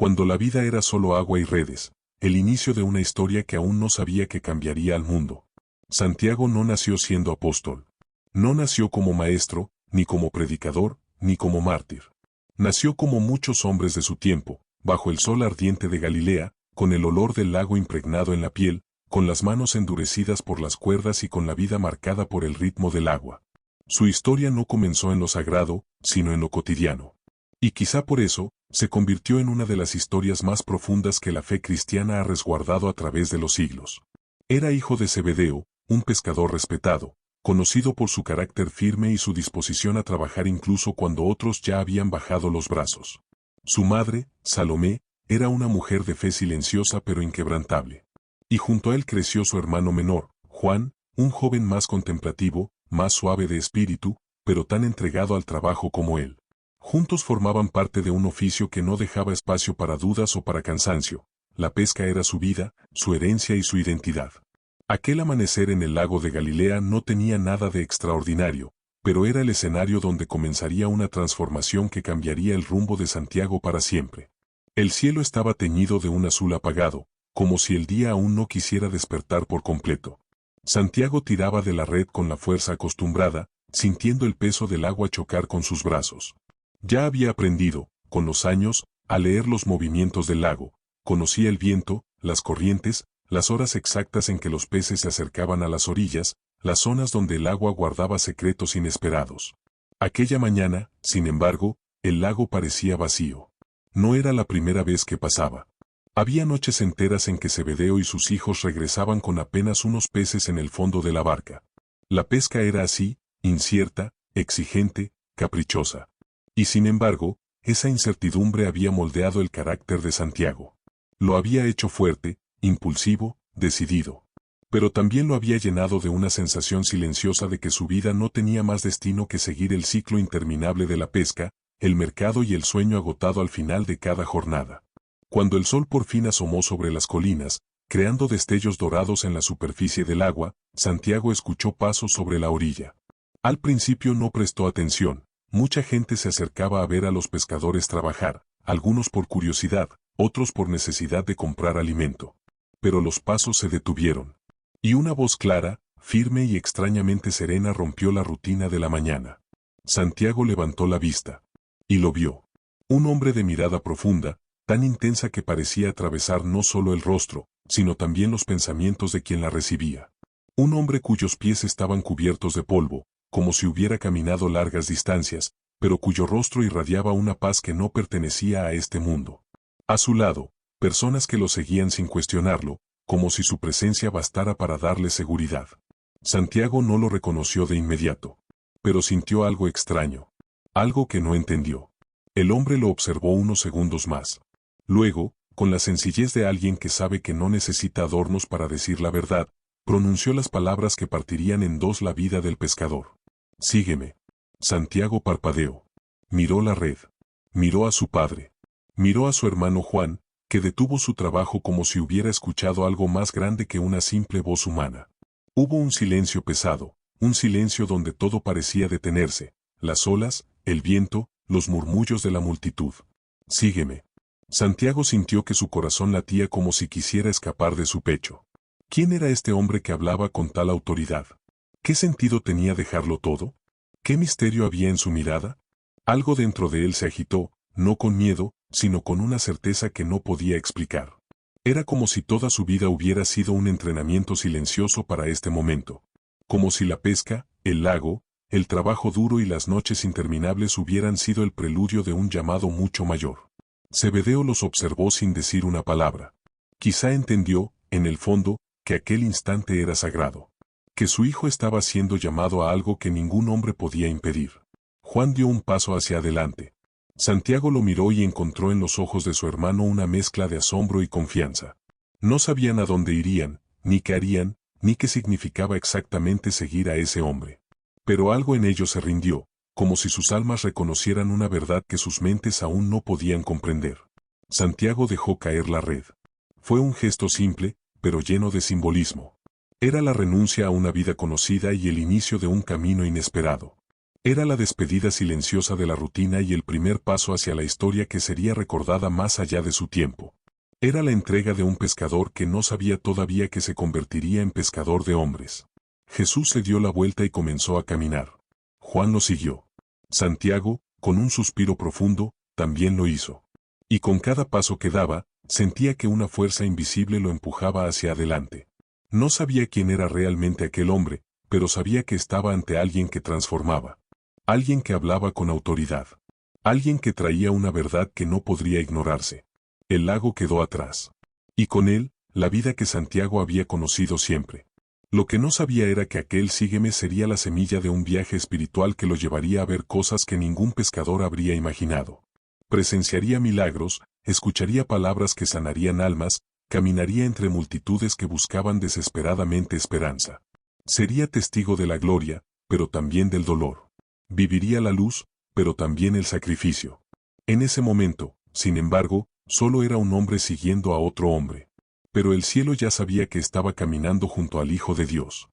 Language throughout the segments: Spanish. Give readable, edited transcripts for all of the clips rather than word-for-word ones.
Cuando la vida era solo agua y redes, el inicio de una historia que aún no sabía que cambiaría al mundo. Santiago no nació siendo apóstol. No nació como maestro, ni como predicador, ni como mártir. Nació como muchos hombres de su tiempo, bajo el sol ardiente de Galilea, con el olor del lago impregnado en la piel, con las manos endurecidas por las cuerdas y con la vida marcada por el ritmo del agua. Su historia no comenzó en lo sagrado, sino en lo cotidiano. Y quizá por eso, se convirtió en una de las historias más profundas que la fe cristiana ha resguardado a través de los siglos. Era hijo de Zebedeo, un pescador respetado, conocido por su carácter firme y su disposición a trabajar incluso cuando otros ya habían bajado los brazos. Su madre, Salomé, era una mujer de fe silenciosa pero inquebrantable. Y junto a él creció su hermano menor, Juan, un joven más contemplativo, más suave de espíritu, pero tan entregado al trabajo como él. Juntos formaban parte de un oficio que no dejaba espacio para dudas o para cansancio. La pesca era su vida, su herencia y su identidad. Aquel amanecer en el lago de Galilea no tenía nada de extraordinario, pero era el escenario donde comenzaría una transformación que cambiaría el rumbo de Santiago para siempre. El cielo estaba teñido de un azul apagado, como si el día aún no quisiera despertar por completo. Santiago tiraba de la red con la fuerza acostumbrada, sintiendo el peso del agua chocar con sus brazos. Ya había aprendido, con los años, a leer los movimientos del lago, conocía el viento, las corrientes, las horas exactas en que los peces se acercaban a las orillas, las zonas donde el agua guardaba secretos inesperados. Aquella mañana, sin embargo, el lago parecía vacío. No era la primera vez que pasaba. Había noches enteras en que Zebedeo y sus hijos regresaban con apenas unos peces en el fondo de la barca. La pesca era así, incierta, exigente, caprichosa. Y sin embargo, esa incertidumbre había moldeado el carácter de Santiago. Lo había hecho fuerte, impulsivo, decidido. Pero también lo había llenado de una sensación silenciosa de que su vida no tenía más destino que seguir el ciclo interminable de la pesca, el mercado y el sueño agotado al final de cada jornada. Cuando el sol por fin asomó sobre las colinas, creando destellos dorados en la superficie del agua, Santiago escuchó pasos sobre la orilla. Al principio no prestó atención. Mucha gente se acercaba a ver a los pescadores trabajar, algunos por curiosidad, otros por necesidad de comprar alimento. Pero los pasos se detuvieron. Y una voz clara, firme y extrañamente serena rompió la rutina de la mañana. Santiago levantó la vista. Y lo vio. Un hombre de mirada profunda, tan intensa que parecía atravesar no solo el rostro, sino también los pensamientos de quien la recibía. Un hombre cuyos pies estaban cubiertos de polvo, como si hubiera caminado largas distancias, pero cuyo rostro irradiaba una paz que no pertenecía a este mundo. A su lado, personas que lo seguían sin cuestionarlo, como si su presencia bastara para darle seguridad. Santiago no lo reconoció de inmediato, pero sintió algo extraño, algo que no entendió. El hombre lo observó unos segundos más. Luego, con la sencillez de alguien que sabe que no necesita adornos para decir la verdad, pronunció las palabras que partirían en dos la vida del pescador. «Sígueme». Santiago parpadeó. Miró la red. Miró a su padre. Miró a su hermano Juan, que detuvo su trabajo como si hubiera escuchado algo más grande que una simple voz humana. Hubo un silencio pesado, un silencio donde todo parecía detenerse, las olas, el viento, los murmullos de la multitud. «Sígueme». Santiago sintió que su corazón latía como si quisiera escapar de su pecho. ¿Quién era este hombre que hablaba con tal autoridad? ¿Qué sentido tenía dejarlo todo? ¿Qué misterio había en su mirada? Algo dentro de él se agitó, no con miedo, sino con una certeza que no podía explicar. Era como si toda su vida hubiera sido un entrenamiento silencioso para este momento. Como si la pesca, el lago, el trabajo duro y las noches interminables hubieran sido el preludio de un llamado mucho mayor. Zebedeo los observó sin decir una palabra. Quizá entendió, en el fondo, que aquel instante era sagrado. Que su hijo estaba siendo llamado a algo que ningún hombre podía impedir. Juan dio un paso hacia adelante. Santiago lo miró y encontró en los ojos de su hermano una mezcla de asombro y confianza. No sabían a dónde irían, ni qué harían, ni qué significaba exactamente seguir a ese hombre. Pero algo en ellos se rindió, como si sus almas reconocieran una verdad que sus mentes aún no podían comprender. Santiago dejó caer la red. Fue un gesto simple, pero lleno de simbolismo. Era la renuncia a una vida conocida y el inicio de un camino inesperado. Era la despedida silenciosa de la rutina y el primer paso hacia la historia que sería recordada más allá de su tiempo. Era la entrega de un pescador que no sabía todavía que se convertiría en pescador de hombres. Jesús se dio la vuelta y comenzó a caminar. Juan lo siguió. Santiago, con un suspiro profundo, también lo hizo. Y con cada paso que daba, sentía que una fuerza invisible lo empujaba hacia adelante. No sabía quién era realmente aquel hombre, pero sabía que estaba ante alguien que transformaba. Alguien que hablaba con autoridad. Alguien que traía una verdad que no podría ignorarse. El lago quedó atrás. Y con él, la vida que Santiago había conocido siempre. Lo que no sabía era que aquel sígueme sería la semilla de un viaje espiritual que lo llevaría a ver cosas que ningún pescador habría imaginado. Presenciaría milagros, escucharía palabras que sanarían almas, caminaría entre multitudes que buscaban desesperadamente esperanza. Sería testigo de la gloria, pero también del dolor. Viviría la luz, pero también el sacrificio. En ese momento, sin embargo, solo era un hombre siguiendo a otro hombre. Pero el cielo ya sabía que estaba caminando junto al Hijo de Dios.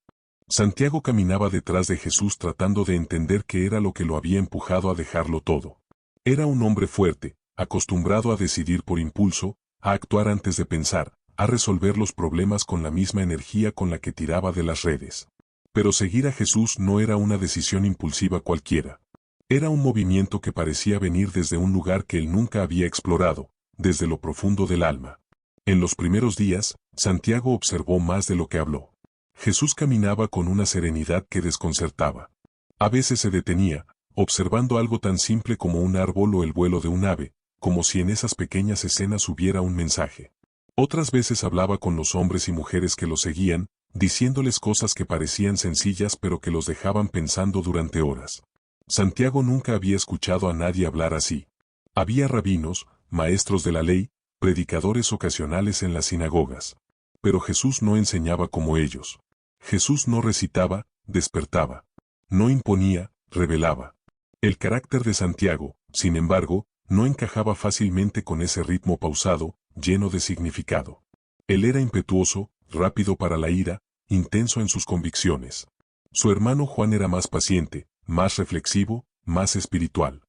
Santiago caminaba detrás de Jesús tratando de entender qué era lo que lo había empujado a dejarlo todo. Era un hombre fuerte, acostumbrado a decidir por impulso, a actuar antes de pensar, a resolver los problemas con la misma energía con la que tiraba de las redes. Pero seguir a Jesús no era una decisión impulsiva cualquiera. Era un movimiento que parecía venir desde un lugar que él nunca había explorado, desde lo profundo del alma. En los primeros días, Santiago observó más de lo que habló. Jesús caminaba con una serenidad que desconcertaba. A veces se detenía, observando algo tan simple como un árbol o el vuelo de un ave, como si en esas pequeñas escenas hubiera un mensaje. Otras veces hablaba con los hombres y mujeres que lo seguían, diciéndoles cosas que parecían sencillas pero que los dejaban pensando durante horas. Santiago nunca había escuchado a nadie hablar así. Había rabinos, maestros de la ley, predicadores ocasionales en las sinagogas. Pero Jesús no enseñaba como ellos. Jesús no recitaba, despertaba. No imponía, revelaba. El carácter de Santiago, sin embargo, no encajaba fácilmente con ese ritmo pausado, lleno de significado. Él era impetuoso, rápido para la ira, intenso en sus convicciones. Su hermano Juan era más paciente, más reflexivo, más espiritual.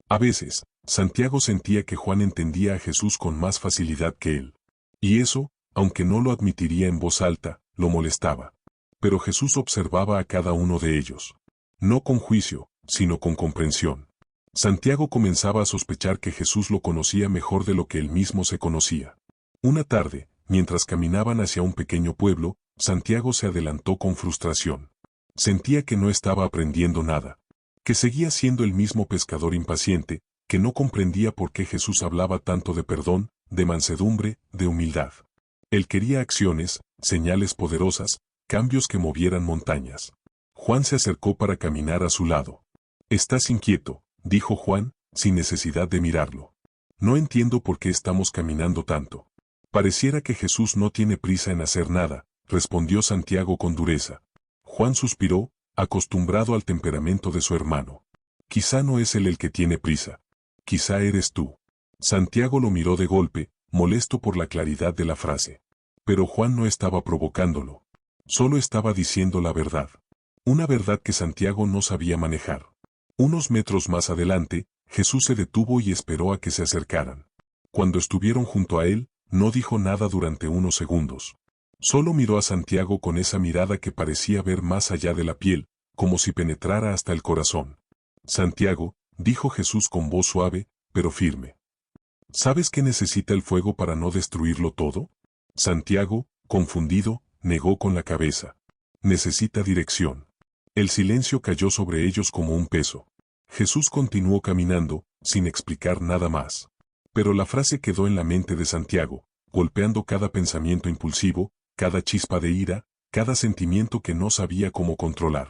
A veces, Santiago sentía que Juan entendía a Jesús con más facilidad que él. Y eso, aunque no lo admitiría en voz alta, lo molestaba. Pero Jesús observaba a cada uno de ellos. No con juicio, sino con comprensión. Santiago comenzaba a sospechar que Jesús lo conocía mejor de lo que él mismo se conocía. Una tarde, mientras caminaban hacia un pequeño pueblo, Santiago se adelantó con frustración. Sentía que no estaba aprendiendo nada. Que seguía siendo el mismo pescador impaciente, que no comprendía por qué Jesús hablaba tanto de perdón, de mansedumbre, de humildad. Él quería acciones, señales poderosas, cambios que movieran montañas. Juan se acercó para caminar a su lado. «Estás inquieto», dijo Juan, sin necesidad de mirarlo. «No entiendo por qué estamos caminando tanto». «Pareciera que Jesús no tiene prisa en hacer nada», respondió Santiago con dureza. Juan suspiró, acostumbrado al temperamento de su hermano. «Quizá no es él el que tiene prisa. Quizá eres tú». Santiago lo miró de golpe, molesto por la claridad de la frase. Pero Juan no estaba provocándolo. Solo estaba diciendo la verdad. Una verdad que Santiago no sabía manejar. Unos metros más adelante, Jesús se detuvo y esperó a que se acercaran. Cuando estuvieron junto a él, no dijo nada durante unos segundos. Solo miró a Santiago con esa mirada que parecía ver más allá de la piel, como si penetrara hasta el corazón. «Santiago», dijo Jesús con voz suave, pero firme. «¿Sabes qué necesita el fuego para no destruirlo todo?» Santiago, confundido, negó con la cabeza. «Necesita dirección». El silencio cayó sobre ellos como un peso. Jesús continuó caminando, sin explicar nada más. Pero la frase quedó en la mente de Santiago, golpeando cada pensamiento impulsivo, cada chispa de ira, cada sentimiento que no sabía cómo controlar.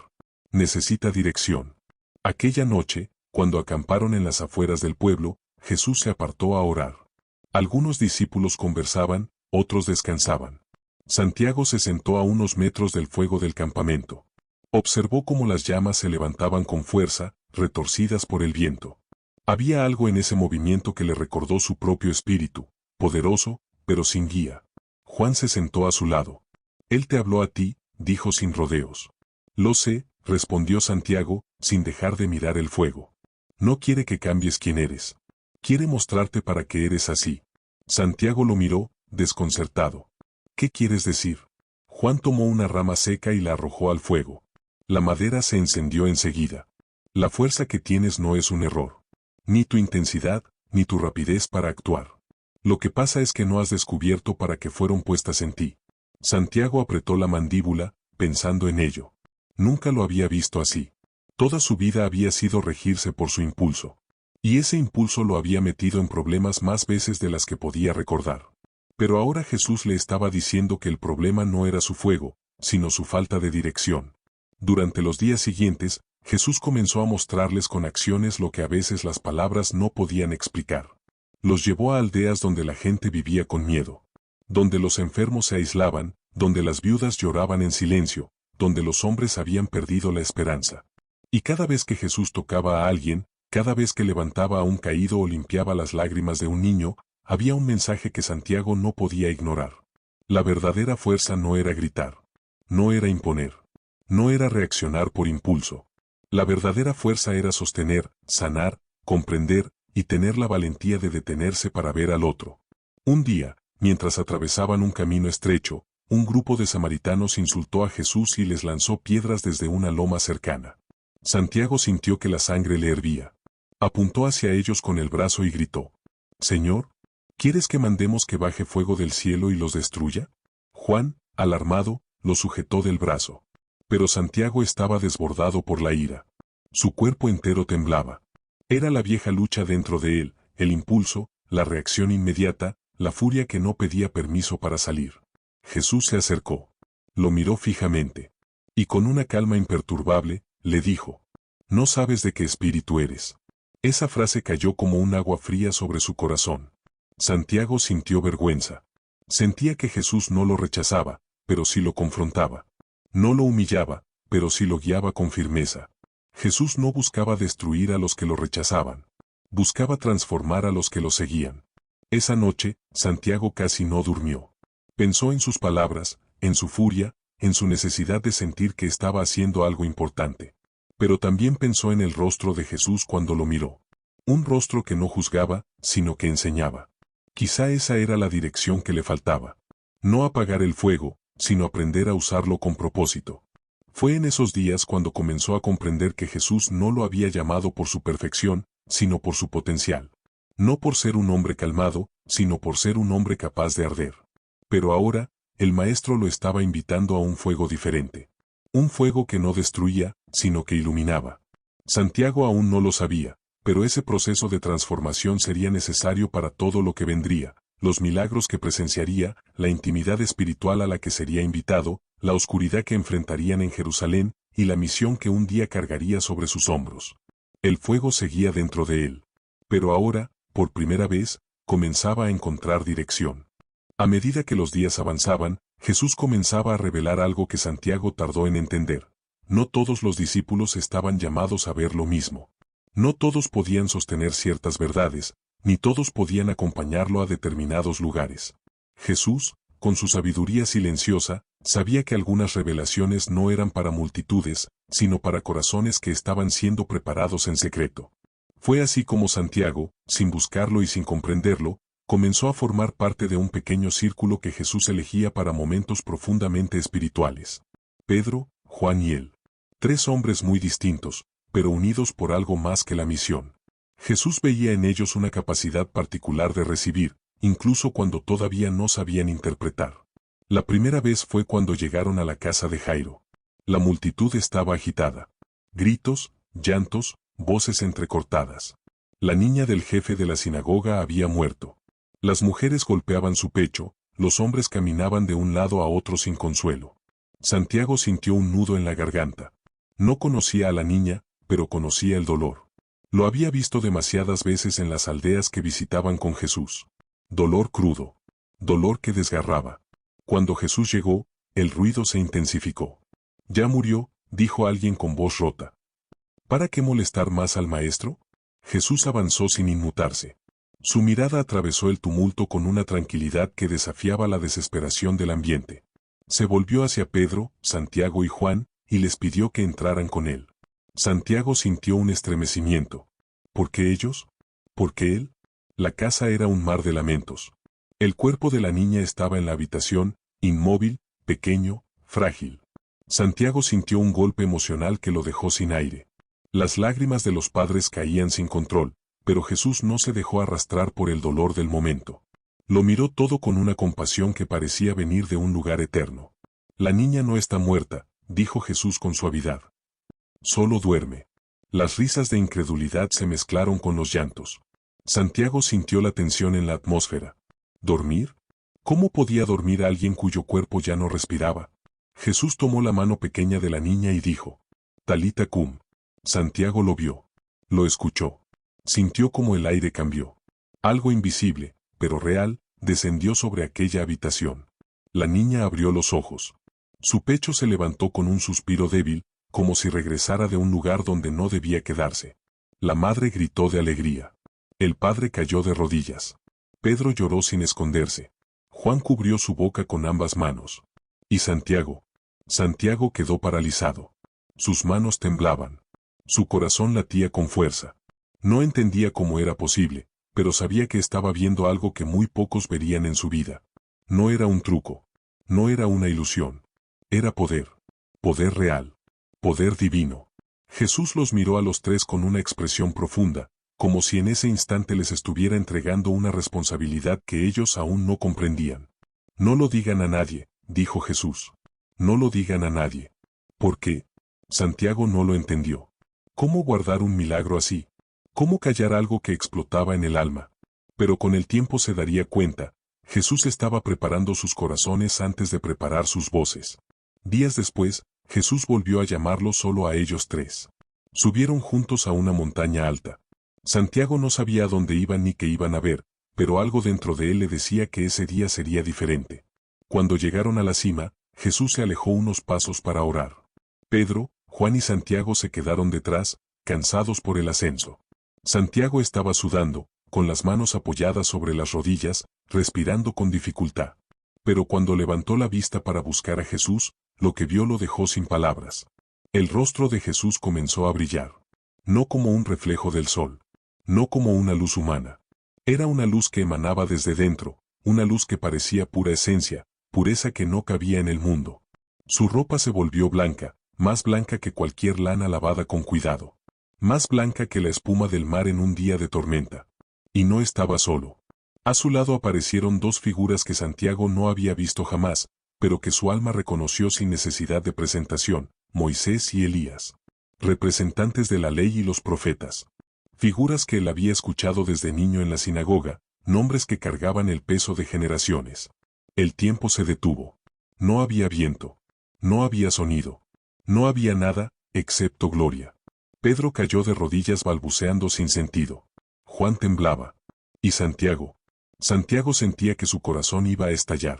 Necesita dirección. Aquella noche, cuando acamparon en las afueras del pueblo, Jesús se apartó a orar. Algunos discípulos conversaban, otros descansaban. Santiago se sentó a unos metros del fuego del campamento. Observó cómo las llamas se levantaban con fuerza, retorcidas por el viento. Había algo en ese movimiento que le recordó su propio espíritu, poderoso, pero sin guía. Juan se sentó a su lado. «Él te habló a ti», dijo sin rodeos. «Lo sé», respondió Santiago, sin dejar de mirar el fuego. No quiere que cambies quién eres. Quiere mostrarte para qué eres así. Santiago lo miró, desconcertado. ¿Qué quieres decir? Juan tomó una rama seca y la arrojó al fuego. La madera se encendió enseguida. La fuerza que tienes no es un error. Ni tu intensidad, ni tu rapidez para actuar. Lo que pasa es que no has descubierto para qué fueron puestas en ti. Santiago apretó la mandíbula, pensando en ello. Nunca lo había visto así. Toda su vida había sido regirse por su impulso. Y ese impulso lo había metido en problemas más veces de las que podía recordar. Pero ahora Jesús le estaba diciendo que el problema no era su fuego, sino su falta de dirección. Durante los días siguientes, Jesús comenzó a mostrarles con acciones lo que a veces las palabras no podían explicar. Los llevó a aldeas donde la gente vivía con miedo, donde los enfermos se aislaban, donde las viudas lloraban en silencio, donde los hombres habían perdido la esperanza. Y cada vez que Jesús tocaba a alguien, cada vez que levantaba a un caído o limpiaba las lágrimas de un niño, había un mensaje que Santiago no podía ignorar. La verdadera fuerza no era gritar, no era imponer, no era reaccionar por impulso. La verdadera fuerza era sostener, sanar, comprender y tener la valentía de detenerse para ver al otro. Un día, mientras atravesaban un camino estrecho, un grupo de samaritanos insultó a Jesús y les lanzó piedras desde una loma cercana. Santiago sintió que la sangre le hervía. Apuntó hacia ellos con el brazo y gritó: «Señor, ¿quieres que mandemos que baje fuego del cielo y los destruya?». Juan, alarmado, lo sujetó del brazo. Pero Santiago estaba desbordado por la ira. Su cuerpo entero temblaba. Era la vieja lucha dentro de él, el impulso, la reacción inmediata, la furia que no pedía permiso para salir. Jesús se acercó. Lo miró fijamente. Y con una calma imperturbable, le dijo: «No sabes de qué espíritu eres». Esa frase cayó como un agua fría sobre su corazón. Santiago sintió vergüenza. Sentía que Jesús no lo rechazaba, pero sí lo confrontaba. No lo humillaba, pero sí lo guiaba con firmeza. Jesús no buscaba destruir a los que lo rechazaban. Buscaba transformar a los que lo seguían. Esa noche, Santiago casi no durmió. Pensó en sus palabras, en su furia, en su necesidad de sentir que estaba haciendo algo importante. Pero también pensó en el rostro de Jesús cuando lo miró. Un rostro que no juzgaba, sino que enseñaba. Quizá esa era la dirección que le faltaba. No apagar el fuego, sino aprender a usarlo con propósito. Fue en esos días cuando comenzó a comprender que Jesús no lo había llamado por su perfección, sino por su potencial. No por ser un hombre calmado, sino por ser un hombre capaz de arder. Pero ahora, el Maestro lo estaba invitando a un fuego diferente. Un fuego que no destruía, sino que iluminaba. Santiago aún no lo sabía, pero ese proceso de transformación sería necesario para todo lo que vendría, los milagros que presenciaría, la intimidad espiritual a la que sería invitado, la oscuridad que enfrentarían en Jerusalén, y la misión que un día cargaría sobre sus hombros. El fuego seguía dentro de él. Pero ahora, por primera vez, comenzaba a encontrar dirección. A medida que los días avanzaban, Jesús comenzaba a revelar algo que Santiago tardó en entender. No todos los discípulos estaban llamados a ver lo mismo. No todos podían sostener ciertas verdades, ni todos podían acompañarlo a determinados lugares. Jesús, con su sabiduría silenciosa, sabía que algunas revelaciones no eran para multitudes, sino para corazones que estaban siendo preparados en secreto. Fue así como Santiago, sin buscarlo y sin comprenderlo, comenzó a formar parte de un pequeño círculo que Jesús elegía para momentos profundamente espirituales. Pedro, Juan y él. 3 hombres muy distintos, pero unidos por algo más que la misión. Jesús veía en ellos una capacidad particular de recibir, incluso cuando todavía no sabían interpretar. La primera vez fue cuando llegaron a la casa de Jairo. La multitud estaba agitada. Gritos, llantos, voces entrecortadas. La niña del jefe de la sinagoga había muerto. Las mujeres golpeaban su pecho, los hombres caminaban de un lado a otro sin consuelo. Santiago sintió un nudo en la garganta. No conocía a la niña, pero conocía el dolor. Lo había visto demasiadas veces en las aldeas que visitaban con Jesús. Dolor crudo. Dolor que desgarraba. Cuando Jesús llegó, el ruido se intensificó. «Ya murió», dijo alguien con voz rota. ¿Para qué molestar más al maestro? Jesús avanzó sin inmutarse. Su mirada atravesó el tumulto con una tranquilidad que desafiaba la desesperación del ambiente. Se volvió hacia Pedro, Santiago y Juan, y les pidió que entraran con él. Santiago sintió un estremecimiento. ¿Por qué ellos? ¿Por qué él? La casa era un mar de lamentos. El cuerpo de la niña estaba en la habitación, inmóvil, pequeño, frágil. Santiago sintió un golpe emocional que lo dejó sin aire. Las lágrimas de los padres caían sin control, pero Jesús no se dejó arrastrar por el dolor del momento. Lo miró todo con una compasión que parecía venir de un lugar eterno. La niña no está muerta, dijo Jesús con suavidad. Solo duerme. Las risas de incredulidad se mezclaron con los llantos. Santiago sintió la tensión en la atmósfera. ¿Dormir? ¿Cómo podía dormir alguien cuyo cuerpo ya no respiraba? Jesús tomó la mano pequeña de la niña y dijo, Talita cum. Santiago lo vio. Lo escuchó. Sintió como el aire cambió. Algo invisible, pero real, descendió sobre aquella habitación. La niña abrió los ojos. Su pecho se levantó con un suspiro débil, como si regresara de un lugar donde no debía quedarse. La madre gritó de alegría. El padre cayó de rodillas. Pedro lloró sin esconderse. Juan cubrió su boca con ambas manos. ¿Y Santiago? Santiago quedó paralizado. Sus manos temblaban. Su corazón latía con fuerza. No entendía cómo era posible, pero sabía que estaba viendo algo que muy pocos verían en su vida. No era un truco. No era una ilusión. Era poder. Poder real. Poder divino. Jesús los miró a los tres con una expresión profunda, como si en ese instante les estuviera entregando una responsabilidad que ellos aún no comprendían. No lo digan a nadie, dijo Jesús. No lo digan a nadie. ¿Por qué? Santiago no lo entendió. ¿Cómo guardar un milagro así? ¿Cómo callar algo que explotaba en el alma? Pero con el tiempo se daría cuenta, Jesús estaba preparando sus corazones antes de preparar sus voces. Días después, Jesús volvió a llamarlos solo a ellos tres. Subieron juntos a una montaña alta. Santiago no sabía a dónde iban ni qué iban a ver, pero algo dentro de él le decía que ese día sería diferente. Cuando llegaron a la cima, Jesús se alejó unos pasos para orar. Pedro, Juan y Santiago se quedaron detrás, cansados por el ascenso. Santiago estaba sudando, con las manos apoyadas sobre las rodillas, respirando con dificultad. Pero cuando levantó la vista para buscar a Jesús, lo que vio lo dejó sin palabras. El rostro de Jesús comenzó a brillar. No como un reflejo del sol. No como una luz humana. Era una luz que emanaba desde dentro, una luz que parecía pura esencia, pureza que no cabía en el mundo. Su ropa se volvió blanca, más blanca que cualquier lana lavada con cuidado. Más blanca que la espuma del mar en un día de tormenta. Y no estaba solo. A su lado aparecieron dos figuras que Santiago no había visto jamás, pero que su alma reconoció sin necesidad de presentación, Moisés y Elías. Representantes de la ley y los profetas. Figuras que él había escuchado desde niño en la sinagoga, nombres que cargaban el peso de generaciones. El tiempo se detuvo. No había viento. No había sonido. No había nada, excepto gloria. Pedro cayó de rodillas balbuceando sin sentido. Juan temblaba. ¿Y Santiago? Santiago sentía que su corazón iba a estallar.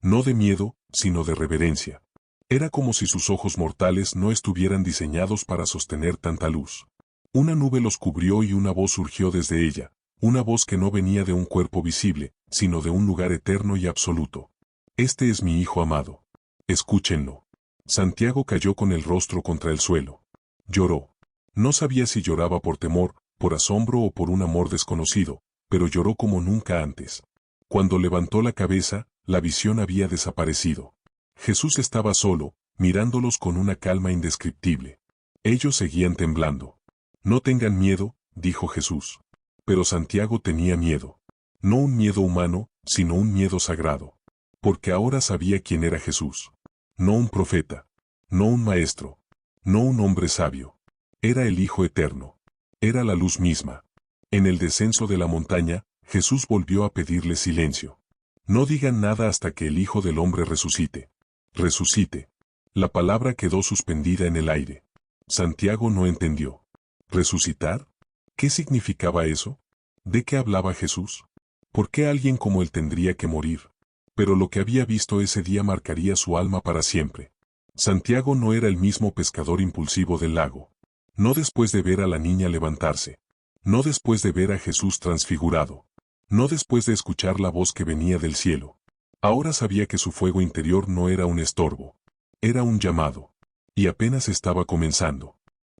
No de miedo, sino de reverencia. Era como si sus ojos mortales no estuvieran diseñados para sostener tanta luz. Una nube los cubrió y una voz surgió desde ella, una voz que no venía de un cuerpo visible, sino de un lugar eterno y absoluto. Este es mi Hijo amado. Escúchenlo. Santiago cayó con el rostro contra el suelo. Lloró. No sabía si lloraba por temor, por asombro o por un amor desconocido, pero lloró como nunca antes. Cuando levantó la cabeza, la visión había desaparecido. Jesús estaba solo, mirándolos con una calma indescriptible. Ellos seguían temblando. No tengan miedo, dijo Jesús. Pero Santiago tenía miedo. No un miedo humano, sino un miedo sagrado. Porque ahora sabía quién era Jesús. No un profeta. No un maestro. No un hombre sabio. Era el Hijo eterno. Era la luz misma. En el descenso de la montaña, Jesús volvió a pedirle silencio. No digan nada hasta que el Hijo del Hombre resucite. Resucite. La palabra quedó suspendida en el aire. Santiago no entendió. ¿Resucitar? ¿Qué significaba eso? ¿De qué hablaba Jesús? ¿Por qué alguien como él tendría que morir? Pero lo que había visto ese día marcaría su alma para siempre. Santiago no era el mismo pescador impulsivo del lago. No después de ver a la niña levantarse. No después de ver a Jesús transfigurado. No después de escuchar la voz que venía del cielo. Ahora sabía que su fuego interior no era un estorbo. Era un llamado. Y apenas estaba comenzando.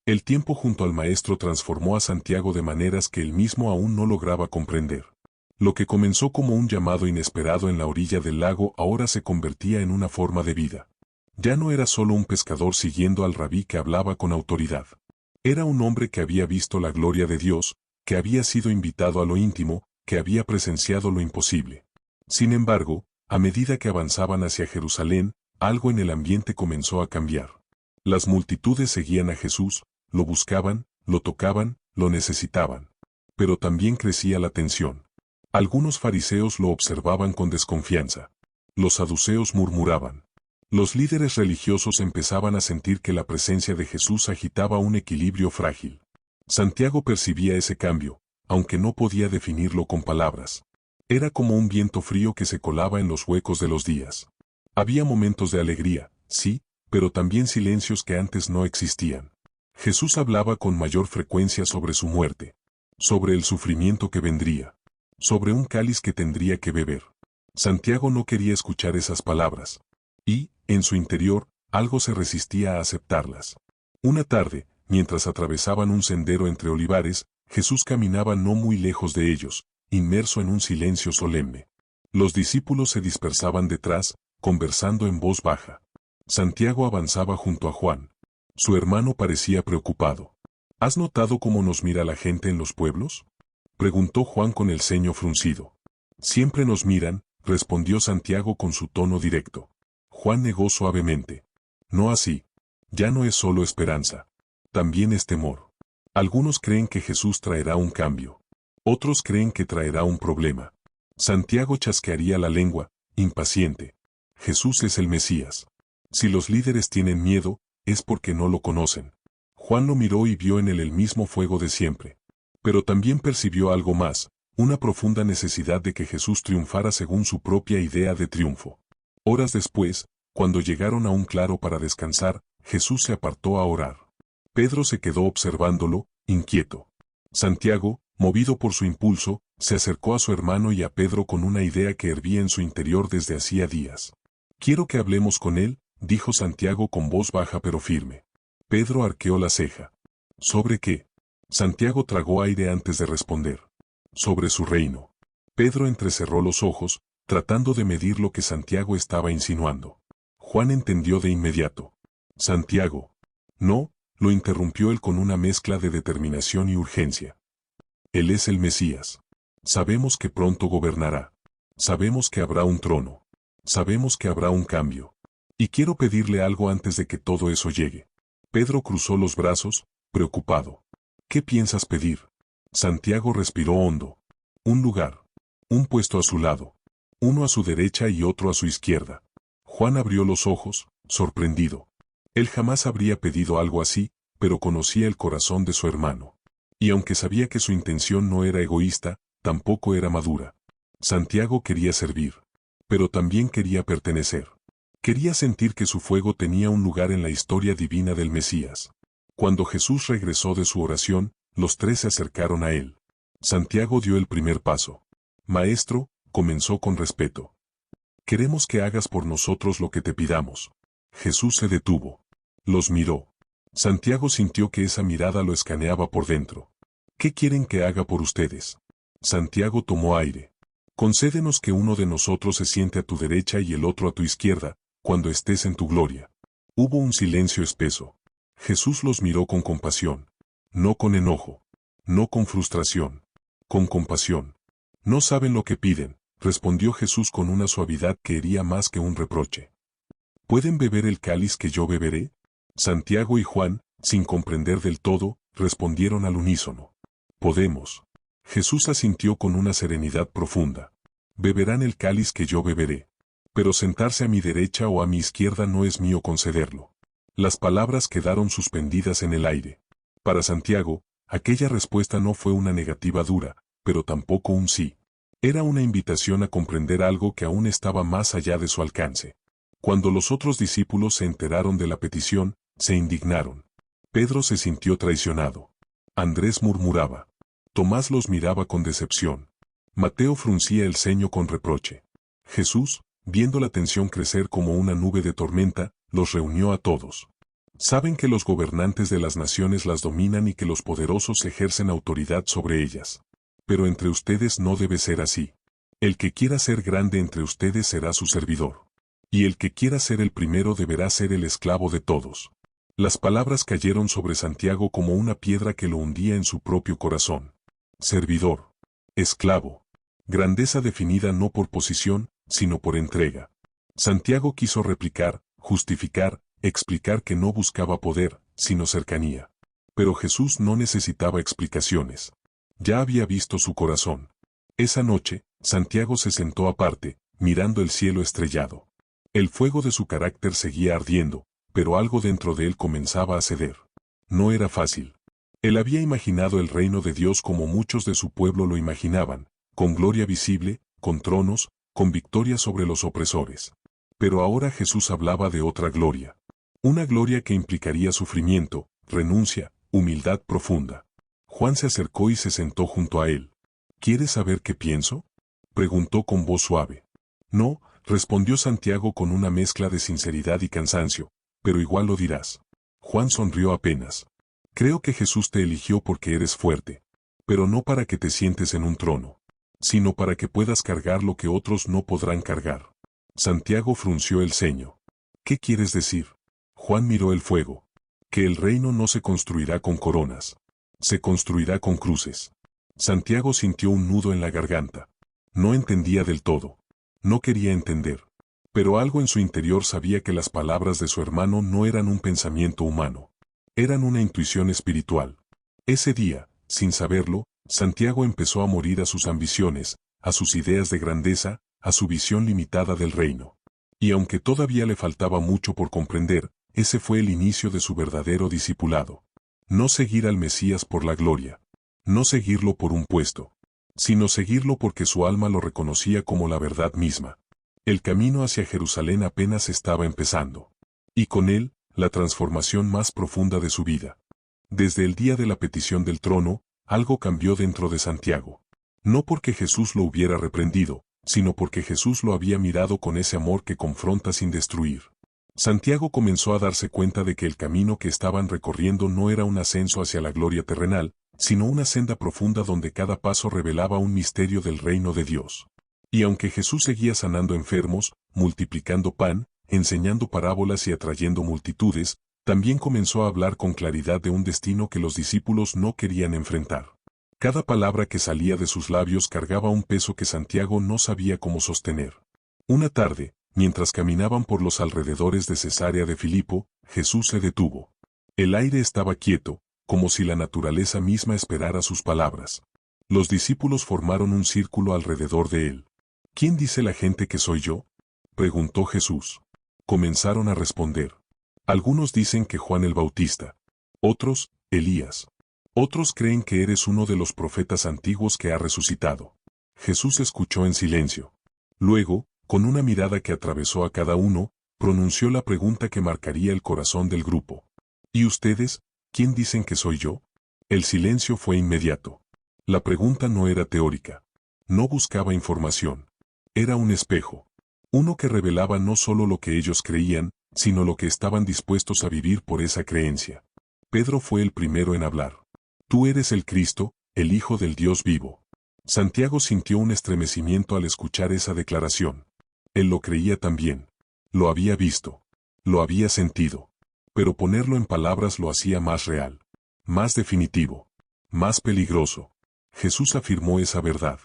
El tiempo junto al Maestro transformó a Santiago de maneras que él mismo aún no lograba comprender. Lo que comenzó como un llamado inesperado en la orilla del lago ahora se convertía en una forma de vida. Ya no era solo un pescador siguiendo al rabí que hablaba con autoridad. Era un hombre que había visto la gloria de Dios, que había sido invitado a lo íntimo, que había presenciado lo imposible. Sin embargo, a medida que avanzaban hacia Jerusalén, algo en el ambiente comenzó a cambiar. Las multitudes seguían a Jesús, lo buscaban, lo tocaban, lo necesitaban. Pero también crecía la tensión. Algunos fariseos lo observaban con desconfianza. Los saduceos murmuraban. Los líderes religiosos empezaban a sentir que la presencia de Jesús agitaba un equilibrio frágil. Santiago percibía ese cambio, aunque no podía definirlo con palabras. Era como un viento frío que se colaba en los huecos de los días. Había momentos de alegría, sí, pero también silencios que antes no existían. Jesús hablaba con mayor frecuencia sobre su muerte, sobre el sufrimiento que vendría, sobre un cáliz que tendría que beber. Santiago no quería escuchar esas palabras. Y, en su interior, algo se resistía a aceptarlas. Una tarde, mientras atravesaban un sendero entre olivares, Jesús caminaba no muy lejos de ellos, inmerso en un silencio solemne. Los discípulos se dispersaban detrás, conversando en voz baja. Santiago avanzaba junto a Juan. Su hermano parecía preocupado. ¿Has notado cómo nos mira la gente en los pueblos?, preguntó Juan con el ceño fruncido. Siempre nos miran, respondió Santiago con su tono directo. Juan negó suavemente. No así. Ya no es solo esperanza. También es temor. Algunos creen que Jesús traerá un cambio. Otros creen que traerá un problema. Santiago chasquearía la lengua, impaciente. Jesús es el Mesías. Si los líderes tienen miedo, es porque no lo conocen. Juan lo miró y vio en él el mismo fuego de siempre. Pero también percibió algo más, una profunda necesidad de que Jesús triunfara según su propia idea de triunfo. Horas después, cuando llegaron a un claro para descansar, Jesús se apartó a orar. Pedro se quedó observándolo, inquieto. Santiago, movido por su impulso, se acercó a su hermano y a Pedro con una idea que hervía en su interior desde hacía días. Quiero que hablemos con él, dijo Santiago con voz baja pero firme. Pedro arqueó la ceja. ¿Sobre qué? Santiago tragó aire antes de responder. Sobre su reino. Pedro entrecerró los ojos, tratando de medir lo que Santiago estaba insinuando. Juan entendió de inmediato. Santiago. No, lo interrumpió él con una mezcla de determinación y urgencia. Él es el Mesías. Sabemos que pronto gobernará. Sabemos que habrá un trono. Sabemos que habrá un cambio. Y quiero pedirle algo antes de que todo eso llegue. Pedro cruzó los brazos, preocupado. ¿Qué piensas pedir? Santiago respiró hondo. Un lugar. Un puesto a su lado. Uno a su derecha y otro a su izquierda. Juan abrió los ojos, sorprendido. Él jamás habría pedido algo así, pero conocía el corazón de su hermano. Y aunque sabía que su intención no era egoísta, tampoco era madura. Santiago quería servir. Pero también quería pertenecer. Quería sentir que su fuego tenía un lugar en la historia divina del Mesías. Cuando Jesús regresó de su oración, los tres se acercaron a él. Santiago dio el primer paso. Maestro, comenzó con respeto. Queremos que hagas por nosotros lo que te pidamos. Jesús se detuvo. Los miró. Santiago sintió que esa mirada lo escaneaba por dentro. ¿Qué quieren que haga por ustedes? Santiago tomó aire. Concédenos que uno de nosotros se siente a tu derecha y el otro a tu izquierda, cuando estés en tu gloria. Hubo un silencio espeso. Jesús los miró con compasión. No con enojo. No con frustración. Con compasión. No saben lo que piden, respondió Jesús con una suavidad que hería más que un reproche. ¿Pueden beber el cáliz que yo beberé? Santiago y Juan, sin comprender del todo, respondieron al unísono. Podemos. Jesús asintió con una serenidad profunda. Beberán el cáliz que yo beberé. Pero sentarse a mi derecha o a mi izquierda no es mío concederlo. Las palabras quedaron suspendidas en el aire. Para Santiago, aquella respuesta no fue una negativa dura, pero tampoco un sí. Era una invitación a comprender algo que aún estaba más allá de su alcance. Cuando los otros discípulos se enteraron de la petición, se indignaron. Pedro se sintió traicionado. Andrés murmuraba. Tomás los miraba con decepción. Mateo fruncía el ceño con reproche. Jesús, viendo la tensión crecer como una nube de tormenta, los reunió a todos. Saben que los gobernantes de las naciones las dominan y que los poderosos ejercen autoridad sobre ellas. Pero entre ustedes no debe ser así. El que quiera ser grande entre ustedes será su servidor. Y el que quiera ser el primero deberá ser el esclavo de todos. Las palabras cayeron sobre Santiago como una piedra que lo hundía en su propio corazón. Servidor. Esclavo. Grandeza definida no por posición, sino por entrega. Santiago quiso replicar, justificar, explicar que no buscaba poder, sino cercanía. Pero Jesús no necesitaba explicaciones. Ya había visto su corazón. Esa noche, Santiago se sentó aparte, mirando el cielo estrellado. El fuego de su carácter seguía ardiendo, pero algo dentro de él comenzaba a ceder. No era fácil. Él había imaginado el reino de Dios como muchos de su pueblo lo imaginaban, con gloria visible, con tronos, con victoria sobre los opresores. Pero ahora Jesús hablaba de otra gloria. Una gloria que implicaría sufrimiento, renuncia, humildad profunda. Juan se acercó y se sentó junto a él. ¿Quieres saber qué pienso?, preguntó con voz suave. No, respondió Santiago con una mezcla de sinceridad y cansancio, pero igual lo dirás. Juan sonrió apenas. Creo que Jesús te eligió porque eres fuerte, pero no para que te sientes en un trono, sino para que puedas cargar lo que otros no podrán cargar. Santiago frunció el ceño. ¿Qué quieres decir? Juan miró el fuego. Que el reino no se construirá con coronas. Se construirá con cruces. Santiago sintió un nudo en la garganta. No entendía del todo. No quería entender. Pero algo en su interior sabía que las palabras de su hermano no eran un pensamiento humano. Eran una intuición espiritual. Ese día, sin saberlo, Santiago empezó a morir a sus ambiciones, a sus ideas de grandeza, a su visión limitada del reino. Y aunque todavía le faltaba mucho por comprender, ese fue el inicio de su verdadero discipulado. No seguir al Mesías por la gloria. No seguirlo por un puesto. Sino seguirlo porque su alma lo reconocía como la verdad misma. El camino hacia Jerusalén apenas estaba empezando. Y con él, la transformación más profunda de su vida. Desde el día de la petición del trono, algo cambió dentro de Santiago. No porque Jesús lo hubiera reprendido, sino porque Jesús lo había mirado con ese amor que confronta sin destruir. Santiago comenzó a darse cuenta de que el camino que estaban recorriendo no era un ascenso hacia la gloria terrenal, sino una senda profunda donde cada paso revelaba un misterio del reino de Dios. Y aunque Jesús seguía sanando enfermos, multiplicando pan, enseñando parábolas y atrayendo multitudes, también comenzó a hablar con claridad de un destino que los discípulos no querían enfrentar. Cada palabra que salía de sus labios cargaba un peso que Santiago no sabía cómo sostener. Una tarde, mientras caminaban por los alrededores de Cesarea de Filipo, Jesús se detuvo. El aire estaba quieto, como si la naturaleza misma esperara sus palabras. Los discípulos formaron un círculo alrededor de él. ¿Quién dice la gente que soy yo?, preguntó Jesús. Comenzaron a responder. Algunos dicen que Juan el Bautista. Otros, Elías. Otros creen que eres uno de los profetas antiguos que ha resucitado. Jesús escuchó en silencio. Luego, con una mirada que atravesó a cada uno, pronunció la pregunta que marcaría el corazón del grupo. ¿Y ustedes, quién dicen que soy yo? El silencio fue inmediato. La pregunta no era teórica. No buscaba información. Era un espejo. Uno que revelaba no solo lo que ellos creían, sino lo que estaban dispuestos a vivir por esa creencia. Pedro fue el primero en hablar. Tú eres el Cristo, el Hijo del Dios vivo. Santiago sintió un estremecimiento al escuchar esa declaración. Él lo creía también. Lo había visto. Lo había sentido. Pero ponerlo en palabras lo hacía más real. Más definitivo. Más peligroso. Jesús afirmó esa verdad.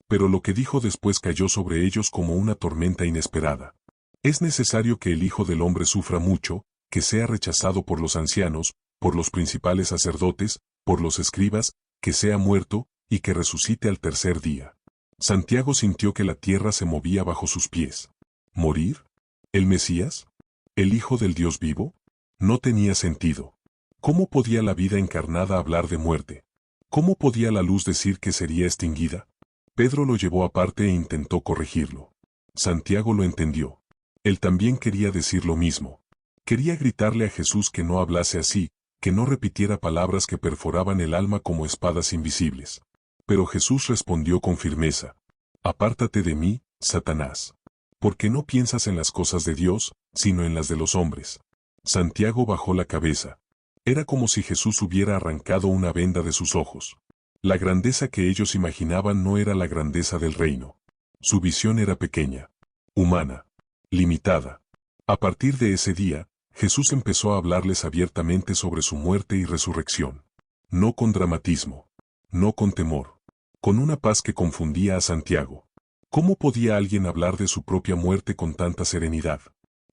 Pero lo que dijo después cayó sobre ellos como una tormenta inesperada. Es necesario que el Hijo del Hombre sufra mucho, que sea rechazado por los ancianos, por los principales sacerdotes, por los escribas, que sea muerto, y que resucite al tercer día. Santiago sintió que la tierra se movía bajo sus pies. ¿Morir? ¿El Mesías? ¿El Hijo del Dios vivo? No tenía sentido. ¿Cómo podía la vida encarnada hablar de muerte? ¿Cómo podía la luz decir que sería extinguida? Pedro lo llevó aparte e intentó corregirlo. Santiago lo entendió. Él también quería decir lo mismo. Quería gritarle a Jesús que no hablase así, que no repitiera palabras que perforaban el alma como espadas invisibles. Pero Jesús respondió con firmeza. Apártate de mí, Satanás. Porque no piensas en las cosas de Dios, sino en las de los hombres. Santiago bajó la cabeza. Era como si Jesús hubiera arrancado una venda de sus ojos. La grandeza que ellos imaginaban no era la grandeza del reino. Su visión era pequeña, humana, limitada. A partir de ese día, Jesús empezó a hablarles abiertamente sobre su muerte y resurrección. No con dramatismo, no con temor, con una paz que confundía a Santiago. ¿Cómo podía alguien hablar de su propia muerte con tanta serenidad?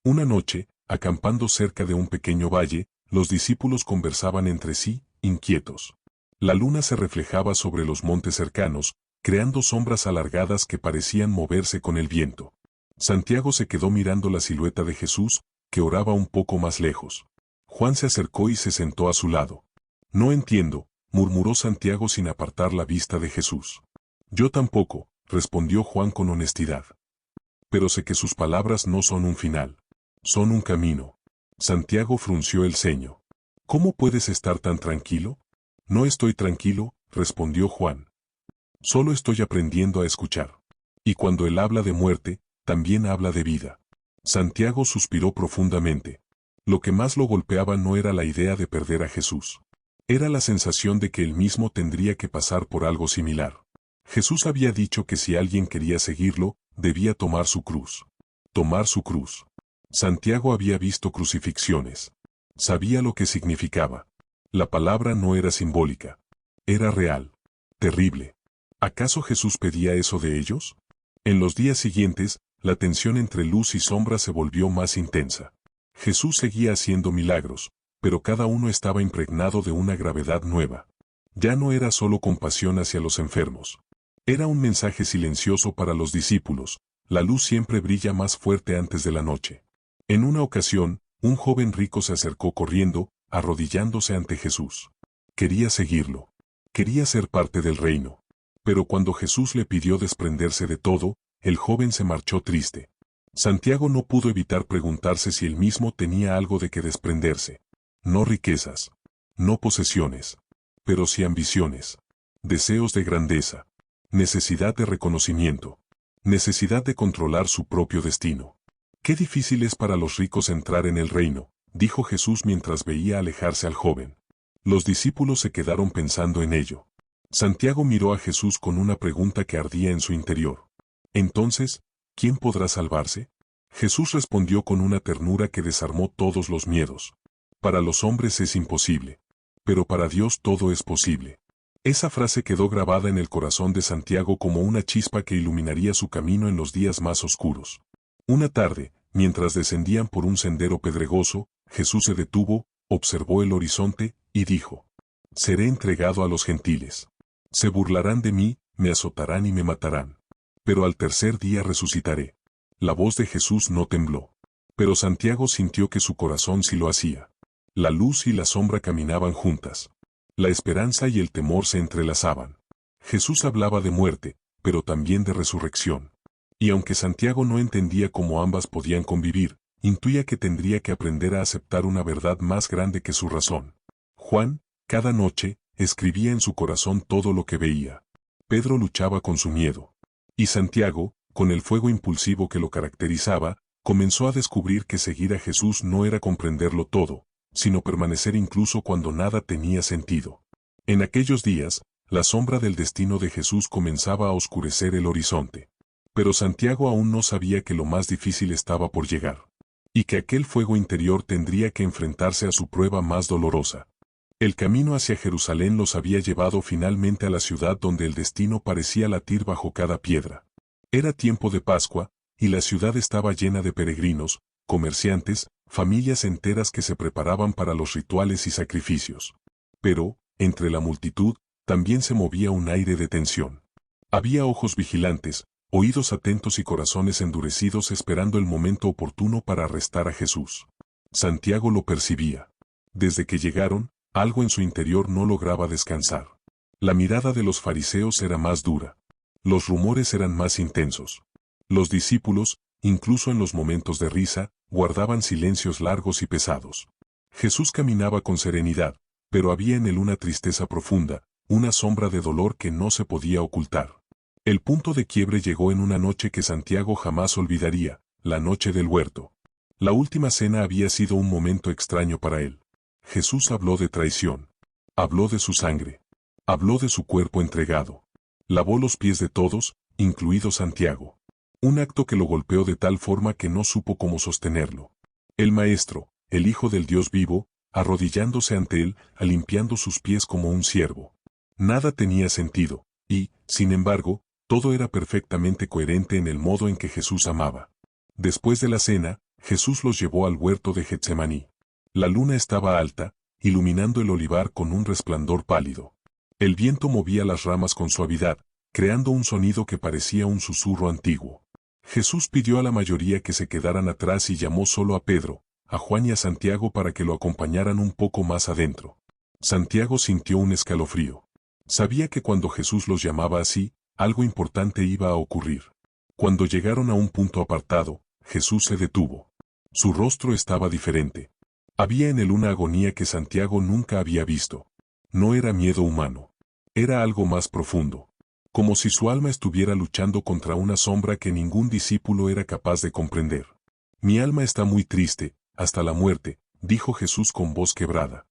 Una noche, acampando cerca de un pequeño valle, los discípulos conversaban entre sí, inquietos. La luna se reflejaba sobre los montes cercanos, creando sombras alargadas que parecían moverse con el viento. Santiago se quedó mirando la silueta de Jesús, que oraba un poco más lejos. Juan se acercó y se sentó a su lado. No entiendo, murmuró Santiago sin apartar la vista de Jesús. Yo tampoco, respondió Juan con honestidad. Pero sé que sus palabras no son un final. Son un camino. Santiago frunció el ceño. ¿Cómo puedes estar tan tranquilo? No estoy tranquilo, respondió Juan. Solo estoy aprendiendo a escuchar. Y cuando él habla de muerte, también habla de vida. Santiago suspiró profundamente. Lo que más lo golpeaba no era la idea de perder a Jesús. Era la sensación de que él mismo tendría que pasar por algo similar. Jesús había dicho que si alguien quería seguirlo, debía tomar su cruz. Tomar su cruz. Santiago había visto crucifixiones. Sabía lo que significaba. La palabra no era simbólica. Era real. Terrible. ¿Acaso Jesús pedía eso de ellos? En los días siguientes, la tensión entre luz y sombra se volvió más intensa. Jesús seguía haciendo milagros, pero cada uno estaba impregnado de una gravedad nueva. Ya no era solo compasión hacia los enfermos. Era un mensaje silencioso para los discípulos. La luz siempre brilla más fuerte antes de la noche. En una ocasión, un joven rico se acercó corriendo, arrodillándose ante Jesús. Quería seguirlo. Quería ser parte del reino. Pero cuando Jesús le pidió desprenderse de todo, el joven se marchó triste. Santiago no pudo evitar preguntarse si él mismo tenía algo de que desprenderse. No riquezas. No posesiones. Pero sí ambiciones. Deseos de grandeza. Necesidad de reconocimiento. Necesidad de controlar su propio destino. Qué difícil es para los ricos entrar en el reino, dijo Jesús mientras veía alejarse al joven. Los discípulos se quedaron pensando en ello. Santiago miró a Jesús con una pregunta que ardía en su interior. Entonces, ¿quién podrá salvarse? Jesús respondió con una ternura que desarmó todos los miedos. Para los hombres es imposible. Pero para Dios todo es posible. Esa frase quedó grabada en el corazón de Santiago como una chispa que iluminaría su camino en los días más oscuros. Una tarde, mientras descendían por un sendero pedregoso, Jesús se detuvo, observó el horizonte, y dijo: «Seré entregado a los gentiles. Se burlarán de mí, me azotarán y me matarán. Pero al tercer día resucitaré». La voz de Jesús no tembló. Pero Santiago sintió que su corazón sí lo hacía. La luz y la sombra caminaban juntas. La esperanza y el temor se entrelazaban. Jesús hablaba de muerte, pero también de resurrección. Y aunque Santiago no entendía cómo ambas podían convivir, intuía que tendría que aprender a aceptar una verdad más grande que su razón. Juan, cada noche, escribía en su corazón todo lo que veía. Pedro luchaba con su miedo. Y Santiago, con el fuego impulsivo que lo caracterizaba, comenzó a descubrir que seguir a Jesús no era comprenderlo todo, sino permanecer incluso cuando nada tenía sentido. En aquellos días, la sombra del destino de Jesús comenzaba a oscurecer el horizonte. Pero Santiago aún no sabía que lo más difícil estaba por llegar. Y que aquel fuego interior tendría que enfrentarse a su prueba más dolorosa. El camino hacia Jerusalén los había llevado finalmente a la ciudad donde el destino parecía latir bajo cada piedra. Era tiempo de Pascua, y la ciudad estaba llena de peregrinos, comerciantes, familias enteras que se preparaban para los rituales y sacrificios. Pero, entre la multitud, también se movía un aire de tensión. Había ojos vigilantes, oídos atentos y corazones endurecidos esperando el momento oportuno para arrestar a Jesús. Santiago lo percibía. Desde que llegaron, algo en su interior no lograba descansar. La mirada de los fariseos era más dura. Los rumores eran más intensos. Los discípulos, incluso en los momentos de risa, guardaban silencios largos y pesados. Jesús caminaba con serenidad, pero había en él una tristeza profunda, una sombra de dolor que no se podía ocultar. El punto de quiebre llegó en una noche que Santiago jamás olvidaría, la noche del huerto. La última cena había sido un momento extraño para él. Jesús habló de traición. Habló de su sangre. Habló de su cuerpo entregado. Lavó los pies de todos, incluido Santiago. Un acto que lo golpeó de tal forma que no supo cómo sostenerlo. El Maestro, el Hijo del Dios vivo, arrodillándose ante él, limpiando sus pies como un siervo. Nada tenía sentido, y, sin embargo, todo era perfectamente coherente en el modo en que Jesús amaba. Después de la cena, Jesús los llevó al huerto de Getsemaní. La luna estaba alta, iluminando el olivar con un resplandor pálido. El viento movía las ramas con suavidad, creando un sonido que parecía un susurro antiguo. Jesús pidió a la mayoría que se quedaran atrás y llamó solo a Pedro, a Juan y a Santiago para que lo acompañaran un poco más adentro. Santiago sintió un escalofrío. Sabía que cuando Jesús los llamaba así, algo importante iba a ocurrir. Cuando llegaron a un punto apartado, Jesús se detuvo. Su rostro estaba diferente. Había en él una agonía que Santiago nunca había visto. No era miedo humano. Era algo más profundo. Como si su alma estuviera luchando contra una sombra que ningún discípulo era capaz de comprender. Mi alma está muy triste, hasta la muerte, dijo Jesús con voz quebrada.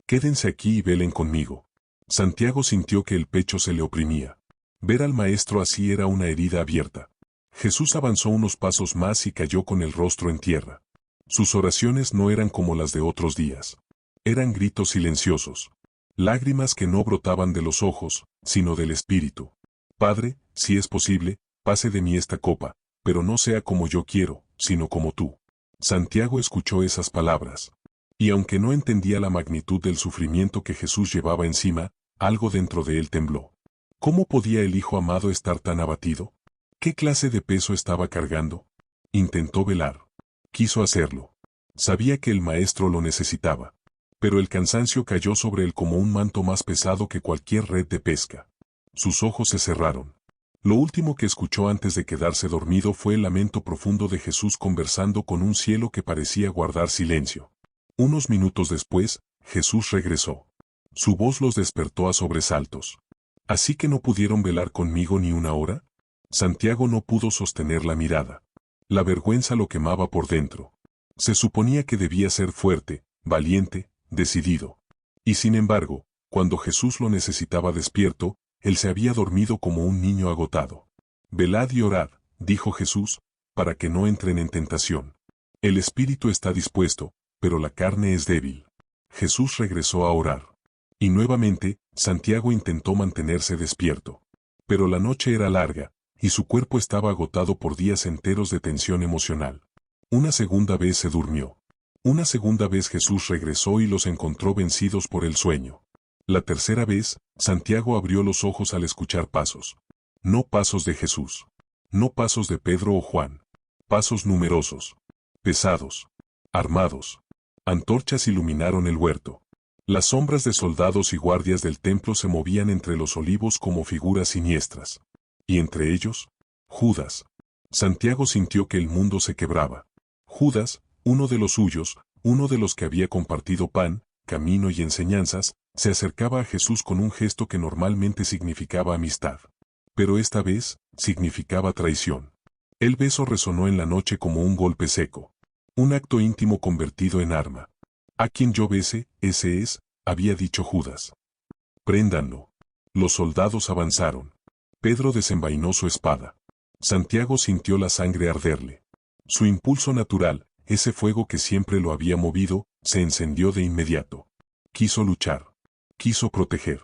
Quédense aquí y velen conmigo. Santiago sintió que el pecho se le oprimía. Ver al Maestro así era una herida abierta. Jesús avanzó unos pasos más y cayó con el rostro en tierra. Sus oraciones no eran como las de otros días. Eran gritos silenciosos. Lágrimas que no brotaban de los ojos, sino del espíritu. Padre, si es posible, pase de mí esta copa, pero no sea como yo quiero, sino como tú. Santiago escuchó esas palabras. Y aunque no entendía la magnitud del sufrimiento que Jesús llevaba encima, algo dentro de él tembló. ¿Cómo podía el Hijo amado estar tan abatido? ¿Qué clase de peso estaba cargando? Intentó velar. Quiso hacerlo. Sabía que el Maestro lo necesitaba. Pero el cansancio cayó sobre él como un manto más pesado que cualquier red de pesca. Sus ojos se cerraron. Lo último que escuchó antes de quedarse dormido fue el lamento profundo de Jesús conversando con un cielo que parecía guardar silencio. Unos minutos después, Jesús regresó. Su voz los despertó a sobresaltos. ¿Así que no pudieron velar conmigo ni una hora? Santiago no pudo sostener la mirada. La vergüenza lo quemaba por dentro. Se suponía que debía ser fuerte, valiente, decidido. Y sin embargo, cuando Jesús lo necesitaba despierto, él se había dormido como un niño agotado. Velad y orad, dijo Jesús, para que no entren en tentación. El espíritu está dispuesto, pero la carne es débil. Jesús regresó a orar. Y nuevamente, Santiago intentó mantenerse despierto. Pero la noche era larga, y su cuerpo estaba agotado por días enteros de tensión emocional. Una segunda vez se durmió. Una segunda vez Jesús regresó y los encontró vencidos por el sueño. La tercera vez, Santiago abrió los ojos al escuchar pasos. No pasos de Jesús. No pasos de Pedro o Juan. Pasos numerosos. Pesados. Armados. Antorchas iluminaron el huerto. Las sombras de soldados y guardias del templo se movían entre los olivos como figuras siniestras. Y entre ellos, Judas. Santiago sintió que el mundo se quebraba. Judas, uno de los suyos, uno de los que había compartido pan, camino y enseñanzas, se acercaba a Jesús con un gesto que normalmente significaba amistad. Pero esta vez, significaba traición. El beso resonó en la noche como un golpe seco. Un acto íntimo convertido en arma. A quien yo bese, ese es, había dicho Judas. Préndanlo. Los soldados avanzaron. Pedro desenvainó su espada. Santiago sintió la sangre arderle. Su impulso natural, ese fuego que siempre lo había movido, se encendió de inmediato. Quiso luchar. Quiso proteger.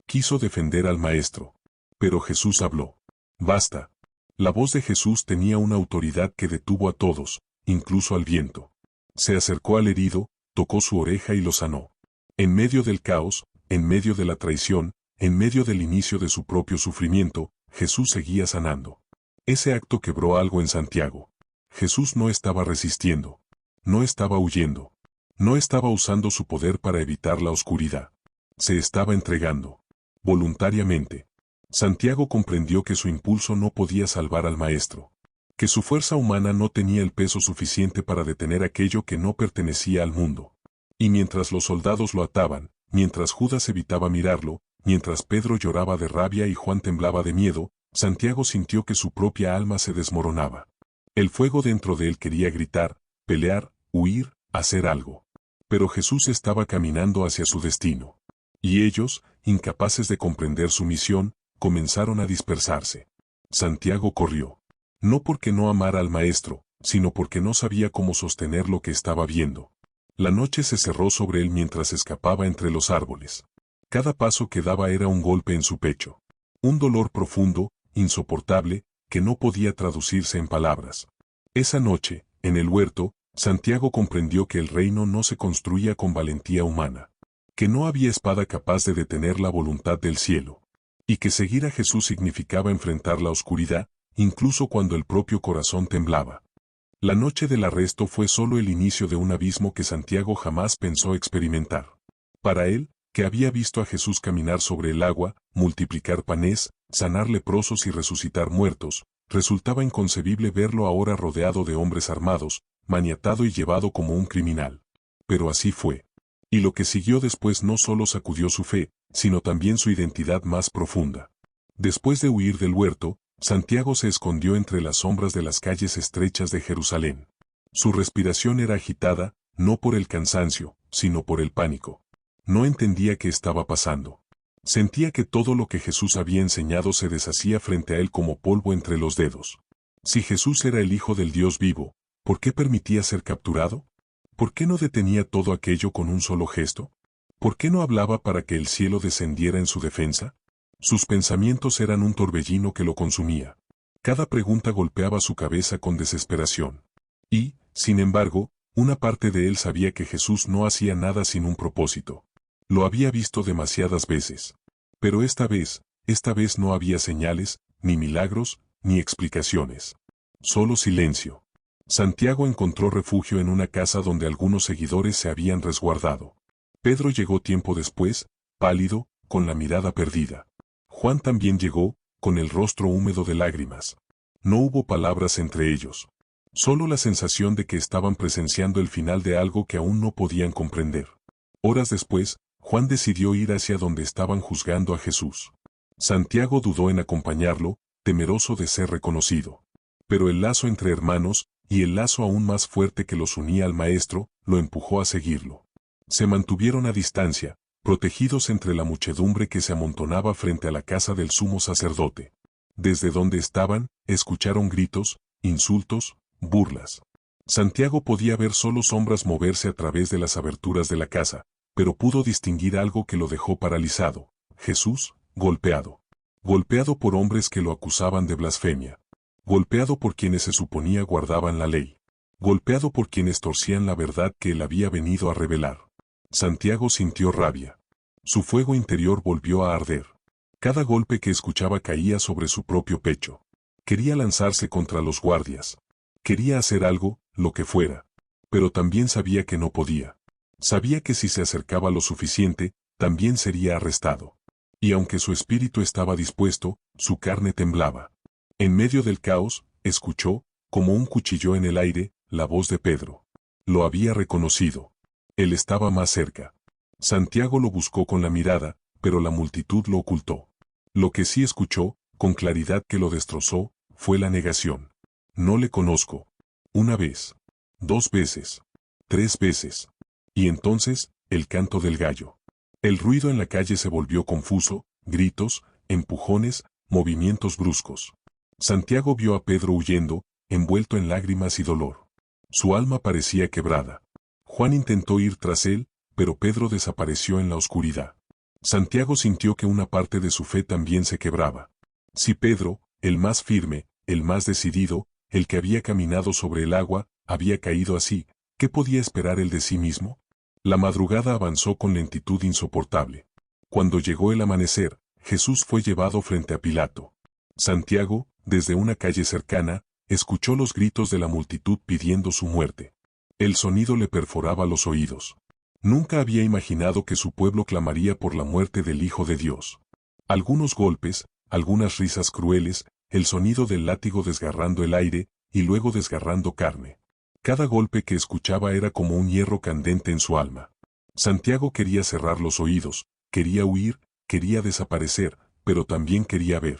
Quiso defender al Maestro. Pero Jesús habló. Basta. La voz de Jesús tenía una autoridad que detuvo a todos, incluso al viento. Se acercó al herido, tocó su oreja y lo sanó. En medio del caos, en medio de la traición, en medio del inicio de su propio sufrimiento, Jesús seguía sanando. Ese acto quebró algo en Santiago. Jesús no estaba resistiendo. No estaba huyendo. No estaba usando su poder para evitar la oscuridad. Se estaba entregando. Voluntariamente. Santiago comprendió que su impulso no podía salvar al Maestro. Que su fuerza humana no tenía el peso suficiente para detener aquello que no pertenecía al mundo. Y mientras los soldados lo ataban, mientras Judas evitaba mirarlo, mientras Pedro lloraba de rabia y Juan temblaba de miedo, Santiago sintió que su propia alma se desmoronaba. El fuego dentro de él quería gritar, pelear, huir, hacer algo. Pero Jesús estaba caminando hacia su destino. Y ellos, incapaces de comprender su misión, comenzaron a dispersarse. Santiago corrió. No porque no amara al Maestro, sino porque no sabía cómo sostener lo que estaba viendo. La noche se cerró sobre él mientras escapaba entre los árboles. Cada paso que daba era un golpe en su pecho. Un dolor profundo, insoportable, que no podía traducirse en palabras. Esa noche, en el huerto, Santiago comprendió que el reino no se construía con valentía humana. Que no había espada capaz de detener la voluntad del cielo. Y que seguir a Jesús significaba enfrentar la oscuridad, incluso cuando el propio corazón temblaba. La noche del arresto fue solo el inicio de un abismo que Santiago jamás pensó experimentar. Para él, que había visto a Jesús caminar sobre el agua, multiplicar panes, sanar leprosos y resucitar muertos, resultaba inconcebible verlo ahora rodeado de hombres armados, maniatado y llevado como un criminal. Pero así fue. Y lo que siguió después no solo sacudió su fe, sino también su identidad más profunda. Después de huir del huerto, Santiago se escondió entre las sombras de las calles estrechas de Jerusalén. Su respiración era agitada, no por el cansancio, sino por el pánico. No entendía qué estaba pasando. Sentía que todo lo que Jesús había enseñado se deshacía frente a él como polvo entre los dedos. Si Jesús era el Hijo del Dios vivo, ¿por qué permitía ser capturado? ¿Por qué no detenía todo aquello con un solo gesto? ¿Por qué no hablaba para que el cielo descendiera en su defensa? Sus pensamientos eran un torbellino que lo consumía. Cada pregunta golpeaba su cabeza con desesperación. Y, sin embargo, una parte de él sabía que Jesús no hacía nada sin un propósito. Lo había visto demasiadas veces. Pero esta vez no había señales, ni milagros, ni explicaciones. Solo silencio. Santiago encontró refugio en una casa donde algunos seguidores se habían resguardado. Pedro llegó tiempo después, pálido, con la mirada perdida. Juan también llegó, con el rostro húmedo de lágrimas. No hubo palabras entre ellos. Solo la sensación de que estaban presenciando el final de algo que aún no podían comprender. Horas después, Juan decidió ir hacia donde estaban juzgando a Jesús. Santiago dudó en acompañarlo, temeroso de ser reconocido. Pero el lazo entre hermanos, y el lazo aún más fuerte que los unía al Maestro, lo empujó a seguirlo. Se mantuvieron a distancia, protegidos entre la muchedumbre que se amontonaba frente a la casa del sumo sacerdote. Desde donde estaban, escucharon gritos, insultos, burlas. Santiago podía ver solo sombras moverse a través de las aberturas de la casa, pero pudo distinguir algo que lo dejó paralizado. Jesús, golpeado. Golpeado por hombres que lo acusaban de blasfemia. Golpeado por quienes se suponía guardaban la ley. Golpeado por quienes torcían la verdad que él había venido a revelar. Santiago sintió rabia. Su fuego interior volvió a arder. Cada golpe que escuchaba caía sobre su propio pecho. Quería lanzarse contra los guardias. Quería hacer algo, lo que fuera. Pero también sabía que no podía. Sabía que si se acercaba lo suficiente, también sería arrestado. Y aunque su espíritu estaba dispuesto, su carne temblaba. En medio del caos, escuchó, como un cuchillo en el aire, la voz de Pedro. Lo había reconocido. Él estaba más cerca. Santiago lo buscó con la mirada, pero la multitud lo ocultó. Lo que sí escuchó, con claridad que lo destrozó, fue la negación. No le conozco. Una vez. 2 veces. 3 veces. Y entonces, el canto del gallo. El ruido en la calle se volvió confuso, gritos, empujones, movimientos bruscos. Santiago vio a Pedro huyendo, envuelto en lágrimas y dolor. Su alma parecía quebrada. Juan intentó ir tras él, pero Pedro desapareció en la oscuridad. Santiago sintió que una parte de su fe también se quebraba. Si Pedro, el más firme, el más decidido, el que había caminado sobre el agua, había caído así, ¿qué podía esperar él de sí mismo? La madrugada avanzó con lentitud insoportable. Cuando llegó el amanecer, Jesús fue llevado frente a Pilato. Santiago, desde una calle cercana, escuchó los gritos de la multitud pidiendo su muerte. El sonido le perforaba los oídos. Nunca había imaginado que su pueblo clamaría por la muerte del Hijo de Dios. Algunos golpes, algunas risas crueles, el sonido del látigo desgarrando el aire, y luego desgarrando carne. Cada golpe que escuchaba era como un hierro candente en su alma. Santiago quería cerrar los oídos, quería huir, quería desaparecer, pero también quería ver.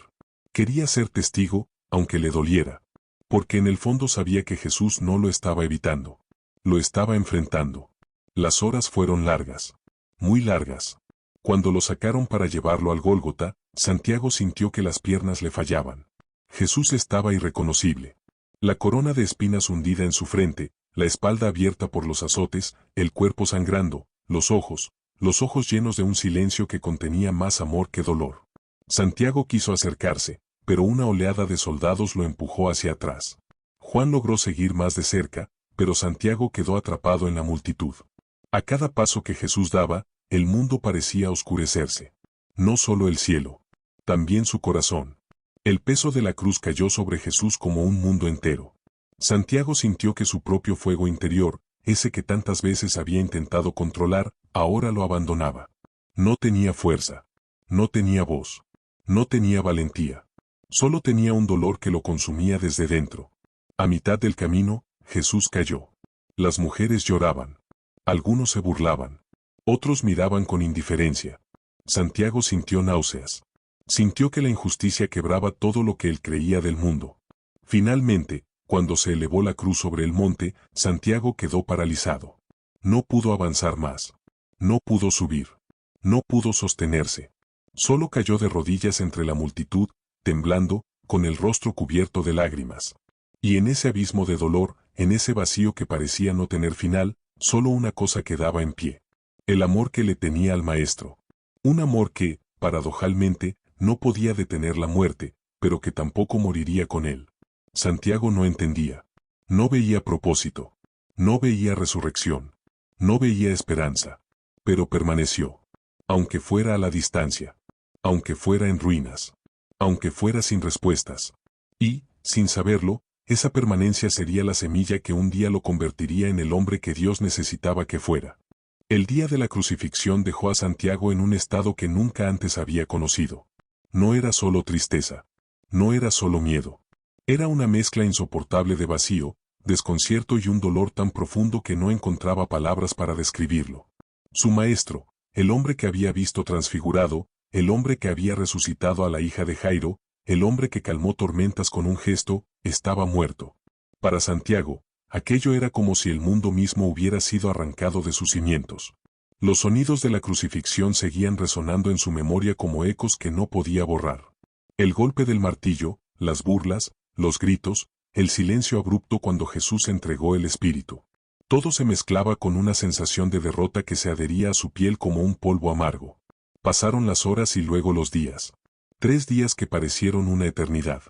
Quería ser testigo, aunque le doliera. Porque en el fondo sabía que Jesús no lo estaba evitando. Lo estaba enfrentando. Las horas fueron largas. Muy largas. Cuando lo sacaron para llevarlo al Gólgota, Santiago sintió que las piernas le fallaban. Jesús estaba irreconocible. La corona de espinas hundida en su frente, la espalda abierta por los azotes, el cuerpo sangrando, los ojos llenos de un silencio que contenía más amor que dolor. Santiago quiso acercarse, pero una oleada de soldados lo empujó hacia atrás. Juan logró seguir más de cerca, pero Santiago quedó atrapado en la multitud. A cada paso que Jesús daba, el mundo parecía oscurecerse. No solo el cielo, también su corazón. El peso de la cruz cayó sobre Jesús como un mundo entero. Santiago sintió que su propio fuego interior, ese que tantas veces había intentado controlar, ahora lo abandonaba. No tenía fuerza. No tenía voz. No tenía valentía. Solo tenía un dolor que lo consumía desde dentro. A mitad del camino, Jesús cayó. Las mujeres lloraban. Algunos se burlaban. Otros miraban con indiferencia. Santiago sintió náuseas. Sintió que la injusticia quebraba todo lo que él creía del mundo. Finalmente, cuando se elevó la cruz sobre el monte, Santiago quedó paralizado. No pudo avanzar más. No pudo subir. No pudo sostenerse. Solo cayó de rodillas entre la multitud, temblando, con el rostro cubierto de lágrimas. Y en ese abismo de dolor, en ese vacío que parecía no tener final, solo una cosa quedaba en pie. El amor que le tenía al Maestro. Un amor que, paradojalmente, no podía detener la muerte, pero que tampoco moriría con él. Santiago no entendía. No veía propósito. No veía resurrección. No veía esperanza. Pero permaneció. Aunque fuera a la distancia. Aunque fuera en ruinas. Aunque fuera sin respuestas. Y, sin saberlo, esa permanencia sería la semilla que un día lo convertiría en el hombre que Dios necesitaba que fuera. El día de la crucifixión dejó a Santiago en un estado que nunca antes había conocido. No era solo tristeza. No era solo miedo. Era una mezcla insoportable de vacío, desconcierto y un dolor tan profundo que no encontraba palabras para describirlo. Su maestro, el hombre que había visto transfigurado, el hombre que había resucitado a la hija de Jairo, el hombre que calmó tormentas con un gesto, estaba muerto. Para Santiago, aquello era como si el mundo mismo hubiera sido arrancado de sus cimientos. Los sonidos de la crucifixión seguían resonando en su memoria como ecos que no podía borrar. El golpe del martillo, las burlas, los gritos, el silencio abrupto cuando Jesús entregó el Espíritu. Todo se mezclaba con una sensación de derrota que se adhería a su piel como un polvo amargo. Pasaron las horas y luego los días. 3 días que parecieron una eternidad.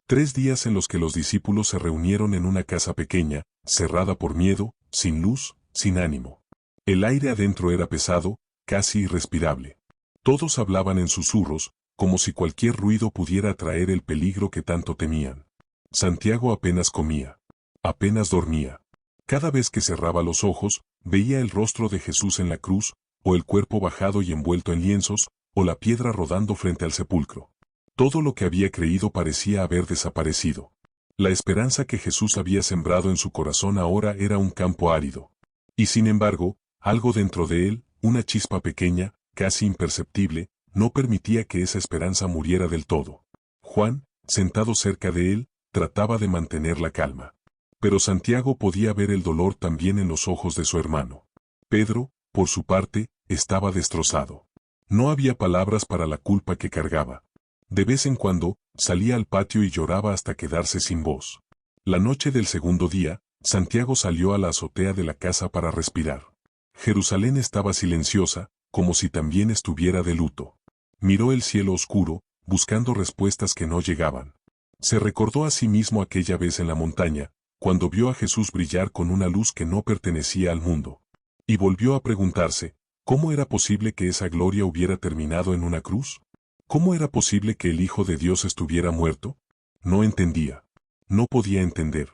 3 días en los que los discípulos se reunieron en una casa pequeña, cerrada por miedo, sin luz, sin ánimo. El aire adentro era pesado, casi irrespirable. Todos hablaban en susurros, como si cualquier ruido pudiera atraer el peligro que tanto temían. Santiago apenas comía. Apenas dormía. Cada vez que cerraba los ojos, veía el rostro de Jesús en la cruz, o el cuerpo bajado y envuelto en lienzos, o la piedra rodando frente al sepulcro. Todo lo que había creído parecía haber desaparecido. La esperanza que Jesús había sembrado en su corazón ahora era un campo árido. Y sin embargo, algo dentro de él, una chispa pequeña, casi imperceptible, no permitía que esa esperanza muriera del todo. Juan, sentado cerca de él, trataba de mantener la calma. Pero Santiago podía ver el dolor también en los ojos de su hermano. Pedro, por su parte, estaba destrozado. No había palabras para la culpa que cargaba. De vez en cuando, salía al patio y lloraba hasta quedarse sin voz. La noche del segundo día, Santiago salió a la azotea de la casa para respirar. Jerusalén estaba silenciosa, como si también estuviera de luto. Miró el cielo oscuro, buscando respuestas que no llegaban. Se recordó a sí mismo aquella vez en la montaña, cuando vio a Jesús brillar con una luz que no pertenecía al mundo. Y volvió a preguntarse, ¿cómo era posible que esa gloria hubiera terminado en una cruz? ¿Cómo era posible que el Hijo de Dios estuviera muerto? No entendía. No podía entender.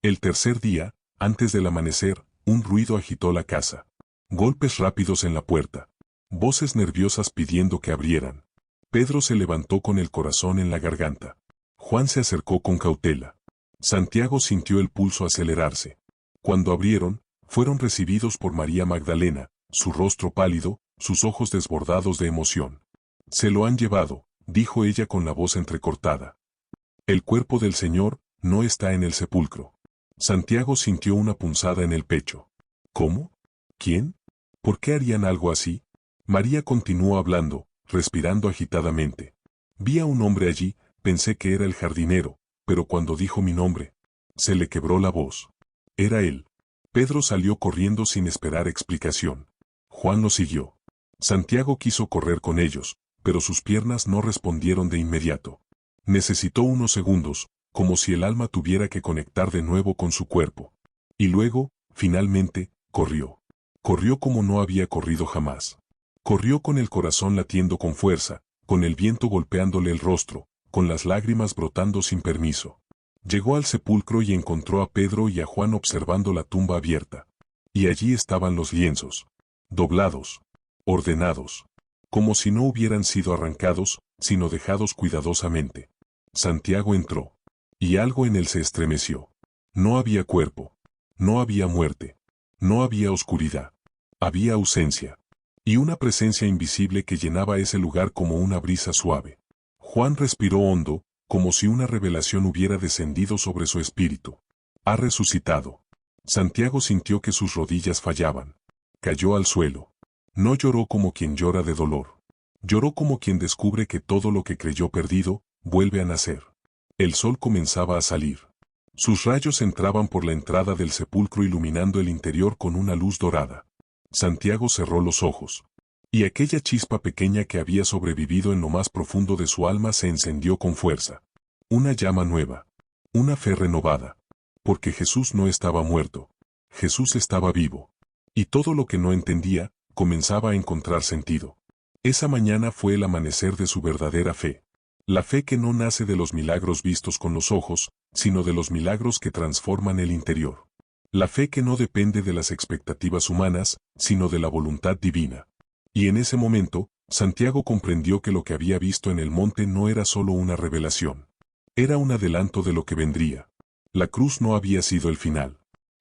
El tercer día, antes del amanecer, un ruido agitó la casa. Golpes rápidos en la puerta. Voces nerviosas pidiendo que abrieran. Pedro se levantó con el corazón en la garganta. Juan se acercó con cautela. Santiago sintió el pulso acelerarse. Cuando abrieron, fueron recibidos por María Magdalena, su rostro pálido, sus ojos desbordados de emoción. «Se lo han llevado», dijo ella con la voz entrecortada. «El cuerpo del Señor no está en el sepulcro». Santiago sintió una punzada en el pecho. ¿Cómo? ¿Quién? ¿Por qué harían algo así? María continuó hablando, respirando agitadamente. Vi a un hombre allí, pensé que era el jardinero, pero cuando dijo mi nombre, se le quebró la voz. Era él. Pedro salió corriendo sin esperar explicación. Juan lo siguió. Santiago quiso correr con ellos, pero sus piernas no respondieron de inmediato. Necesitó unos segundos, como si el alma tuviera que conectar de nuevo con su cuerpo. Y luego, finalmente, corrió. Corrió como no había corrido jamás. Corrió con el corazón latiendo con fuerza, con el viento golpeándole el rostro, con las lágrimas brotando sin permiso. Llegó al sepulcro y encontró a Pedro y a Juan observando la tumba abierta. Y allí estaban los lienzos, doblados, ordenados, como si no hubieran sido arrancados, sino dejados cuidadosamente. Santiago entró, y algo en él se estremeció. No había cuerpo, no había muerte, no había oscuridad, había ausencia, y una presencia invisible que llenaba ese lugar como una brisa suave. Juan respiró hondo, como si una revelación hubiera descendido sobre su espíritu. Ha resucitado. Santiago sintió que sus rodillas fallaban. Cayó al suelo. No lloró como quien llora de dolor. Lloró como quien descubre que todo lo que creyó perdido, vuelve a nacer. El sol comenzaba a salir. Sus rayos entraban por la entrada del sepulcro iluminando el interior con una luz dorada. Santiago cerró los ojos. Y aquella chispa pequeña que había sobrevivido en lo más profundo de su alma se encendió con fuerza. Una llama nueva. Una fe renovada. Porque Jesús no estaba muerto. Jesús estaba vivo. Y todo lo que no entendía, comenzaba a encontrar sentido. Esa mañana fue el amanecer de su verdadera fe. La fe que no nace de los milagros vistos con los ojos, sino de los milagros que transforman el interior. La fe que no depende de las expectativas humanas, sino de la voluntad divina. Y en ese momento, Santiago comprendió que lo que había visto en el monte no era solo una revelación. Era un adelanto de lo que vendría. La cruz no había sido el final.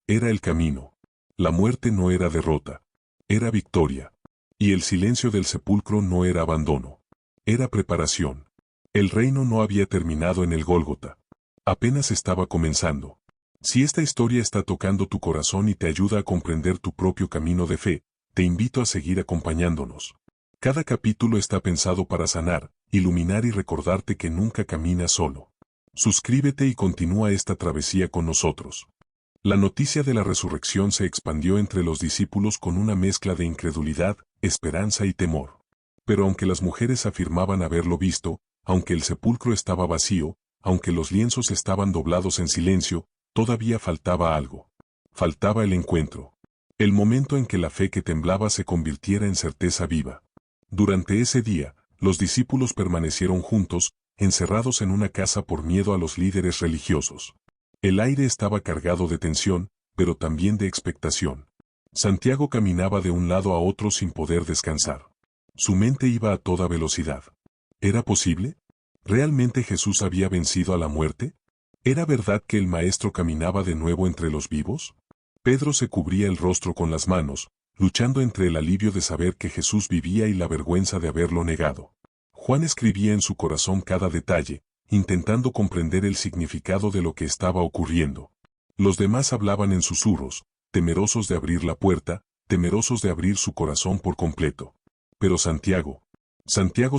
Era el camino. La muerte no era derrota. Era victoria. Y el silencio del sepulcro no era abandono. Era preparación. El reino no había terminado en el Gólgota. Apenas estaba comenzando. Si esta historia está tocando tu corazón y te ayuda a comprender tu propio camino de fe, te invito a seguir acompañándonos. Cada capítulo está pensado para sanar, iluminar y recordarte que nunca caminas solo. Suscríbete y continúa esta travesía con nosotros. La noticia de la resurrección se expandió entre los discípulos con una mezcla de incredulidad, esperanza y temor. Pero aunque las mujeres afirmaban haberlo visto, aunque el sepulcro estaba vacío, aunque los lienzos estaban doblados en silencio, todavía faltaba algo. Faltaba el encuentro. El momento en que la fe que temblaba se convirtiera en certeza viva. Durante ese día, los discípulos permanecieron juntos, encerrados en una casa por miedo a los líderes religiosos. El aire estaba cargado de tensión, pero también de expectación. Santiago caminaba de un lado a otro sin poder descansar. Su mente iba a toda velocidad. ¿Era posible? ¿Realmente Jesús había vencido a la muerte? ¿Era verdad que el Maestro caminaba de nuevo entre los vivos? Pedro se cubría el rostro con las manos, luchando entre el alivio de saber que Jesús vivía y la vergüenza de haberlo negado. Juan escribía en su corazón cada detalle, intentando comprender el significado de lo que estaba ocurriendo. Los demás hablaban en susurros, temerosos de abrir la puerta, temerosos de abrir su corazón por completo. Pero Santiago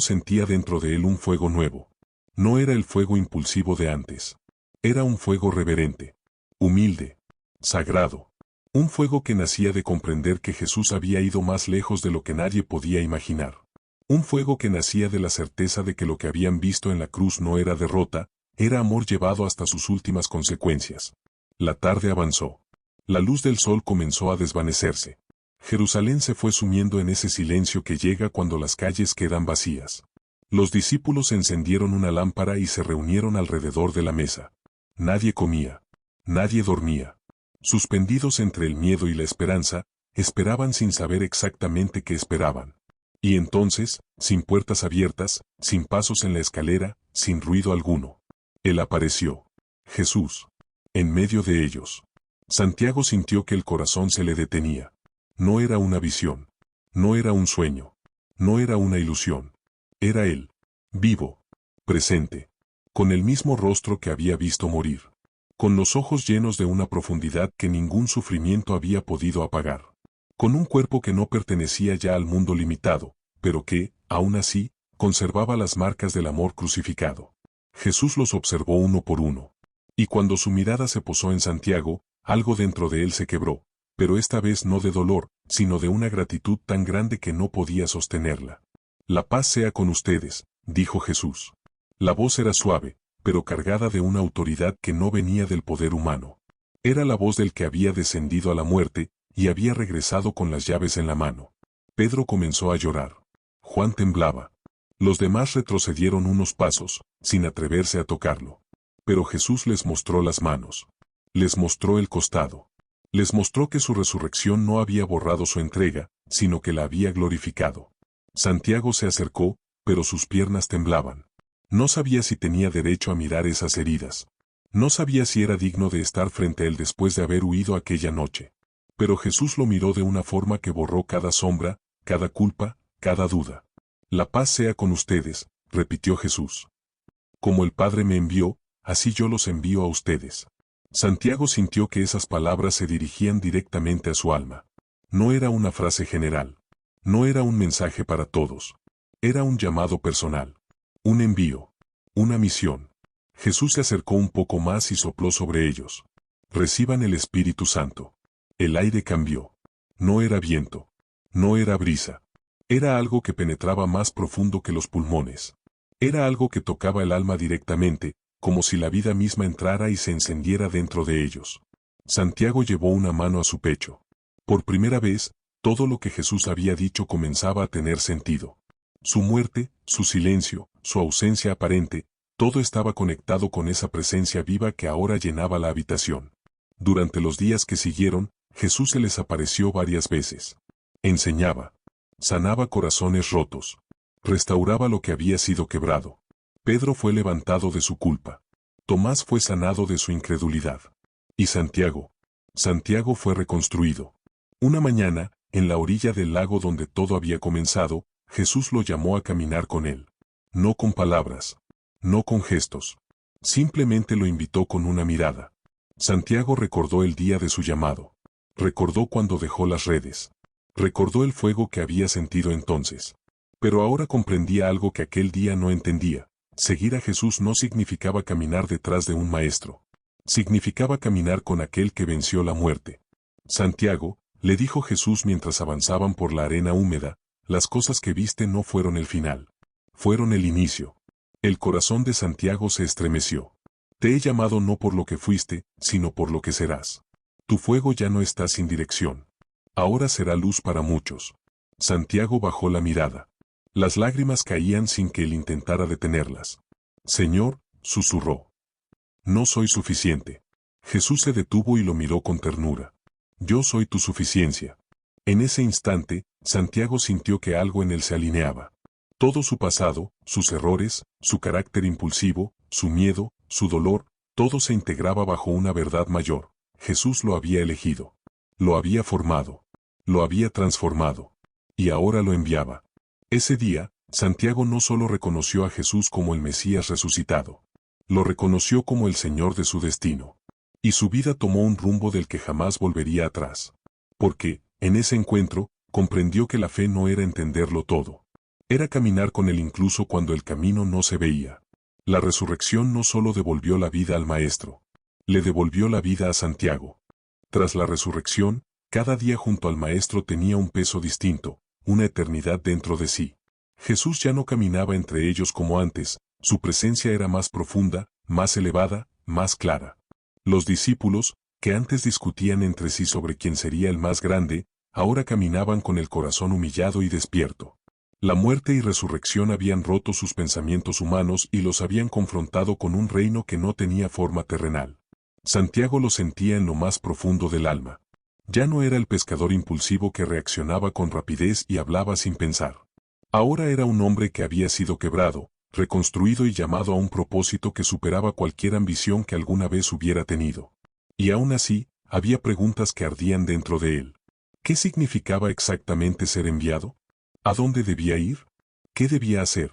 sentía dentro de él un fuego nuevo. No era el fuego impulsivo de antes. Era un fuego reverente, humilde, sagrado. Un fuego que nacía de comprender que Jesús había ido más lejos de lo que nadie podía imaginar. Un fuego que nacía de la certeza de que lo que habían visto en la cruz no era derrota, era amor llevado hasta sus últimas consecuencias. La tarde avanzó. La luz del sol comenzó a desvanecerse. Jerusalén se fue sumiendo en ese silencio que llega cuando las calles quedan vacías. Los discípulos encendieron una lámpara y se reunieron alrededor de la mesa. Nadie comía. Nadie dormía. Suspendidos entre el miedo y la esperanza, esperaban sin saber exactamente qué esperaban. Y entonces, sin puertas abiertas, sin pasos en la escalera, sin ruido alguno, Él apareció. Jesús. En medio de ellos. Santiago sintió que el corazón se le detenía. No era una visión. No era un sueño. No era una ilusión. Era Él. Vivo. Presente. Con el mismo rostro que había visto morir. con los ojos llenos de una profundidad que ningún sufrimiento había podido apagar, con un cuerpo que no pertenecía ya al mundo limitado, pero que, aún así, conservaba las marcas del amor crucificado. Jesús los observó uno por uno. Y cuando su mirada se posó en Santiago, algo dentro de él se quebró, pero esta vez no de dolor, sino de una gratitud tan grande que no podía sostenerla. La paz sea con ustedes, dijo Jesús. La voz era suave, pero cargada de una autoridad que no venía del poder humano. Era la voz del que había descendido a la muerte, y había regresado con las llaves en la mano. Pedro comenzó a llorar. Juan temblaba. Los demás retrocedieron unos pasos, sin atreverse a tocarlo. Pero Jesús les mostró las manos. Les mostró el costado. Les mostró que su resurrección no había borrado su entrega, sino que la había glorificado. Santiago se acercó, pero sus piernas temblaban. No sabía si tenía derecho a mirar esas heridas. No sabía si era digno de estar frente a él después de haber huido aquella noche. Pero Jesús lo miró de una forma que borró cada sombra, cada culpa, cada duda. La paz sea con ustedes, repitió Jesús. Como el Padre me envió, así yo los envío a ustedes. Santiago sintió que esas palabras se dirigían directamente a su alma. No era una frase general. No era un mensaje para todos. Era un llamado personal. Un envío. Una misión. Jesús se acercó un poco más y sopló sobre ellos. Reciban el Espíritu Santo. El aire cambió. No era viento. No era brisa. Era algo que penetraba más profundo que los pulmones. Era algo que tocaba el alma directamente, como si la vida misma entrara y se encendiera dentro de ellos. Santiago llevó una mano a su pecho. Por primera vez, todo lo que Jesús había dicho comenzaba a tener sentido. Su muerte, su silencio, su ausencia aparente, todo estaba conectado con esa presencia viva que ahora llenaba la habitación. Durante los días que siguieron, Jesús se les apareció varias veces. Enseñaba. Sanaba corazones rotos. Restauraba lo que había sido quebrado. Pedro fue levantado de su culpa. Tomás fue sanado de su incredulidad. Y Santiago fue reconstruido. Una mañana, en la orilla del lago donde todo había comenzado, Jesús lo llamó a caminar con él. No con palabras. No con gestos. Simplemente lo invitó con una mirada. Santiago recordó el día de su llamado. Recordó cuando dejó las redes. Recordó el fuego que había sentido entonces. Pero ahora comprendía algo que aquel día no entendía. Seguir a Jesús no significaba caminar detrás de un maestro. Significaba caminar con aquel que venció la muerte. Santiago, le dijo Jesús mientras avanzaban por la arena húmeda, las cosas que viste no fueron el final. Fueron el inicio. El corazón de Santiago se estremeció. Te he llamado no por lo que fuiste, sino por lo que serás. Tu fuego ya no está sin dirección. Ahora será luz para muchos. Santiago bajó la mirada. Las lágrimas caían sin que él intentara detenerlas. Señor, susurró. No soy suficiente. Jesús se detuvo y lo miró con ternura. Yo soy tu suficiencia. En ese instante, Santiago sintió que algo en él se alineaba. Todo su pasado, sus errores, su carácter impulsivo, su miedo, su dolor, todo se integraba bajo una verdad mayor. Jesús lo había elegido. Lo había formado. Lo había transformado. Y ahora lo enviaba. Ese día, Santiago no solo reconoció a Jesús como el Mesías resucitado. Lo reconoció como el Señor de su destino. Y su vida tomó un rumbo del que jamás volvería atrás. Porque, en ese encuentro, comprendió que la fe no era entenderlo todo. Era caminar con él incluso cuando el camino no se veía. La resurrección no solo devolvió la vida al Maestro. Le devolvió la vida a Santiago. Tras la resurrección, cada día junto al Maestro tenía un peso distinto, una eternidad dentro de sí. Jesús ya no caminaba entre ellos como antes, su presencia era más profunda, más elevada, más clara. Los discípulos, que antes discutían entre sí sobre quién sería el más grande, ahora caminaban con el corazón humillado y despierto. La muerte y resurrección habían roto sus pensamientos humanos y los habían confrontado con un reino que no tenía forma terrenal. Santiago lo sentía en lo más profundo del alma. Ya no era el pescador impulsivo que reaccionaba con rapidez y hablaba sin pensar. Ahora era un hombre que había sido quebrado, reconstruido y llamado a un propósito que superaba cualquier ambición que alguna vez hubiera tenido. Y aún así, había preguntas que ardían dentro de él. ¿Qué significaba exactamente ser enviado? ¿A dónde debía ir? ¿Qué debía hacer?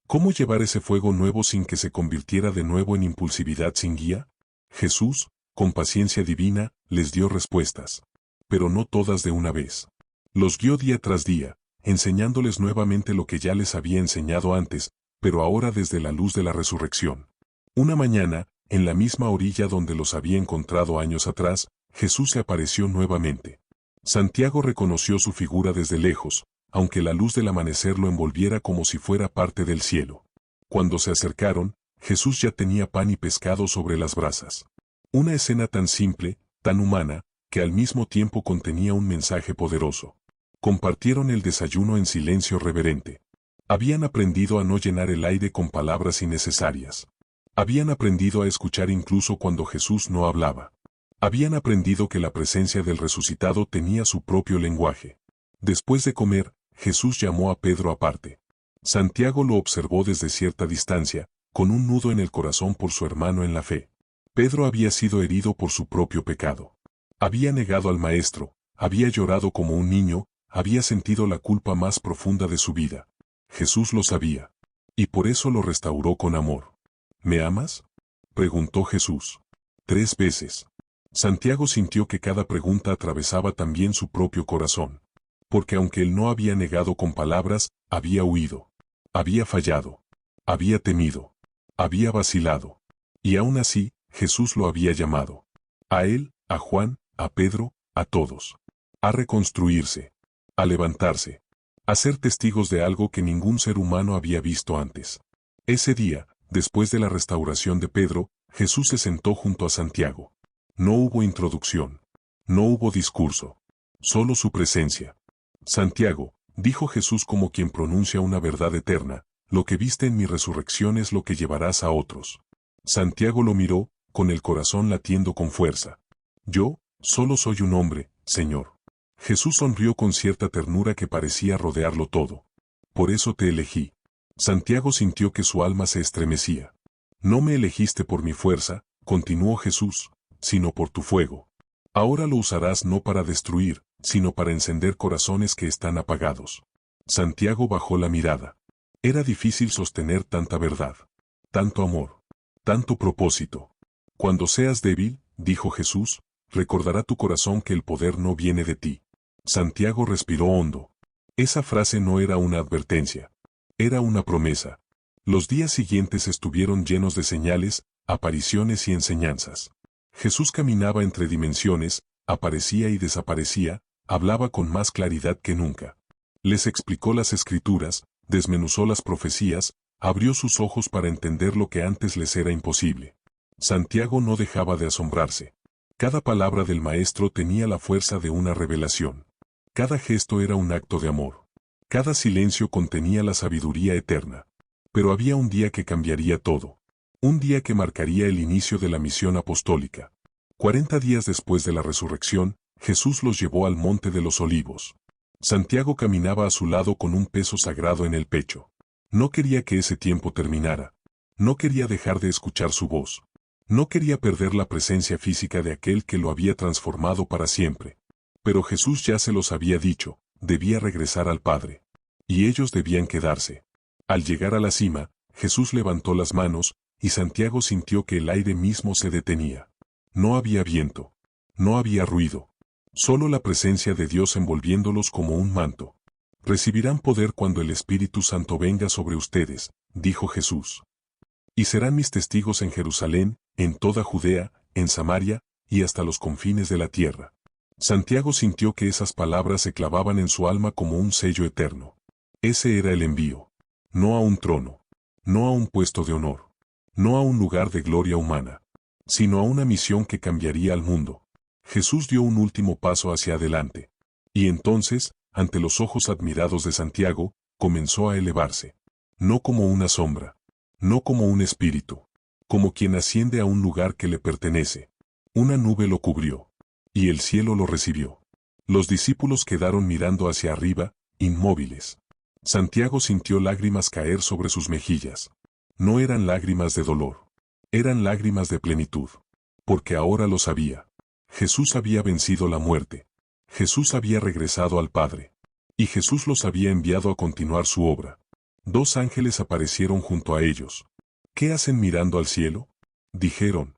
¿Cómo llevar ese fuego nuevo sin que se convirtiera de nuevo en impulsividad sin guía? Jesús, con paciencia divina, les dio respuestas. Pero no todas de una vez. Los guió día tras día, enseñándoles nuevamente lo que ya les había enseñado antes, pero ahora desde la luz de la resurrección. Una mañana, en la misma orilla donde los había encontrado años atrás, Jesús se apareció nuevamente. Santiago reconoció su figura desde lejos, aunque la luz del amanecer lo envolviera como si fuera parte del cielo. Cuando se acercaron, Jesús ya tenía pan y pescado sobre las brasas. Una escena tan simple, tan humana, que al mismo tiempo contenía un mensaje poderoso. Compartieron el desayuno en silencio reverente. Habían aprendido a no llenar el aire con palabras innecesarias. Habían aprendido a escuchar incluso cuando Jesús no hablaba. Habían aprendido que la presencia del resucitado tenía su propio lenguaje. Después de comer, Jesús llamó a Pedro aparte. Santiago lo observó desde cierta distancia, con un nudo en el corazón por su hermano en la fe. Pedro había sido herido por su propio pecado. Había negado al Maestro, había llorado como un niño, había sentido la culpa más profunda de su vida. Jesús lo sabía. Y por eso lo restauró con amor. ¿Me amas?, preguntó Jesús. 3 veces. Santiago sintió que cada pregunta atravesaba también su propio corazón. Porque aunque él no había negado con palabras, había huido. Había fallado. Había temido. Había vacilado. Y aún así, Jesús lo había llamado. A él, a Juan, a Pedro, a todos. A reconstruirse. A levantarse. A ser testigos de algo que ningún ser humano había visto antes. Ese día, después de la restauración de Pedro, Jesús se sentó junto a Santiago. No hubo introducción. No hubo discurso. Solo su presencia. Santiago, dijo Jesús como quien pronuncia una verdad eterna, lo que viste en mi resurrección es lo que llevarás a otros. Santiago lo miró, con el corazón latiendo con fuerza. Yo, solo soy un hombre, Señor. Jesús sonrió con cierta ternura que parecía rodearlo todo. Por eso te elegí. Santiago sintió que su alma se estremecía. No me elegiste por mi fuerza, continuó Jesús, sino por tu fuego. Ahora lo usarás no para destruir, sino para encender corazones que están apagados. Santiago bajó la mirada. Era difícil sostener tanta verdad, tanto amor, tanto propósito. Cuando seas débil, dijo Jesús, recordará tu corazón que el poder no viene de ti. Santiago respiró hondo. Esa frase no era una advertencia. Era una promesa. Los días siguientes estuvieron llenos de señales, apariciones y enseñanzas. Jesús caminaba entre dimensiones, aparecía y desaparecía, hablaba con más claridad que nunca. Les explicó las Escrituras, desmenuzó las profecías, abrió sus ojos para entender lo que antes les era imposible. Santiago no dejaba de asombrarse. Cada palabra del Maestro tenía la fuerza de una revelación. Cada gesto era un acto de amor. Cada silencio contenía la sabiduría eterna. Pero había un día que cambiaría todo. Un día que marcaría el inicio de la misión apostólica. 40 días después de la resurrección, Jesús los llevó al Monte de los Olivos. Santiago caminaba a su lado con un peso sagrado en el pecho. No quería que ese tiempo terminara. No quería dejar de escuchar su voz. No quería perder la presencia física de aquel que lo había transformado para siempre. Pero Jesús ya se los había dicho, debía regresar al Padre. Y ellos debían quedarse. Al llegar a la cima, Jesús levantó las manos, y Santiago sintió que el aire mismo se detenía. No había viento. No había ruido. Solo la presencia de Dios envolviéndolos como un manto. Recibirán poder cuando el Espíritu Santo venga sobre ustedes, dijo Jesús. Y serán mis testigos en Jerusalén, en toda Judea, en Samaria, y hasta los confines de la tierra. Santiago sintió que esas palabras se clavaban en su alma como un sello eterno. Ese era el envío. No a un trono. No a un puesto de honor. No a un lugar de gloria humana. Sino a una misión que cambiaría al mundo. Jesús dio un último paso hacia adelante. Y entonces, ante los ojos admirados de Santiago, comenzó a elevarse. No como una sombra. No como un espíritu. Como quien asciende a un lugar que le pertenece. Una nube lo cubrió. Y el cielo lo recibió. Los discípulos quedaron mirando hacia arriba, inmóviles. Santiago sintió lágrimas caer sobre sus mejillas. No eran lágrimas de dolor. Eran lágrimas de plenitud. Porque ahora lo sabía. Jesús había vencido la muerte. Jesús había regresado al Padre. Y Jesús los había enviado a continuar su obra. 2 ángeles aparecieron junto a ellos. ¿Qué hacen mirando al cielo?, dijeron.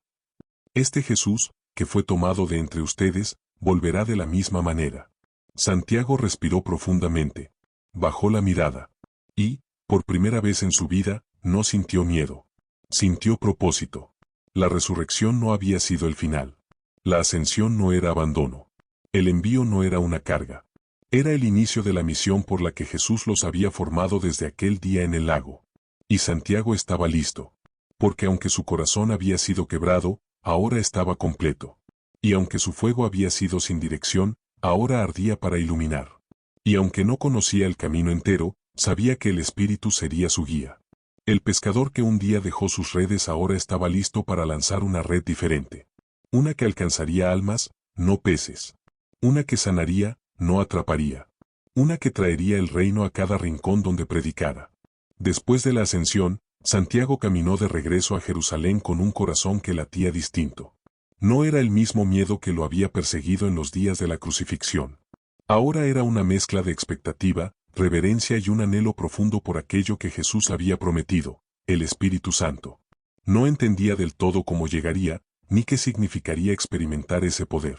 Este Jesús, que fue tomado de entre ustedes, volverá de la misma manera. Santiago respiró profundamente. Bajó la mirada. Y, por primera vez en su vida, no sintió miedo. Sintió propósito. La resurrección no había sido el final. La ascensión no era abandono. El envío no era una carga. Era el inicio de la misión por la que Jesús los había formado desde aquel día en el lago. Y Santiago estaba listo. Porque aunque su corazón había sido quebrado, ahora estaba completo. Y aunque su fuego había sido sin dirección, ahora ardía para iluminar. Y aunque no conocía el camino entero, sabía que el Espíritu sería su guía. El pescador que un día dejó sus redes ahora estaba listo para lanzar una red diferente. Una que alcanzaría almas, no peces. Una que sanaría, no atraparía. Una que traería el reino a cada rincón donde predicara. Después de la ascensión, Santiago caminó de regreso a Jerusalén con un corazón que latía distinto. No era el mismo miedo que lo había perseguido en los días de la crucifixión. Ahora era una mezcla de expectativa, reverencia y un anhelo profundo por aquello que Jesús había prometido, el Espíritu Santo. No entendía del todo cómo llegaría, ni qué significaría experimentar ese poder.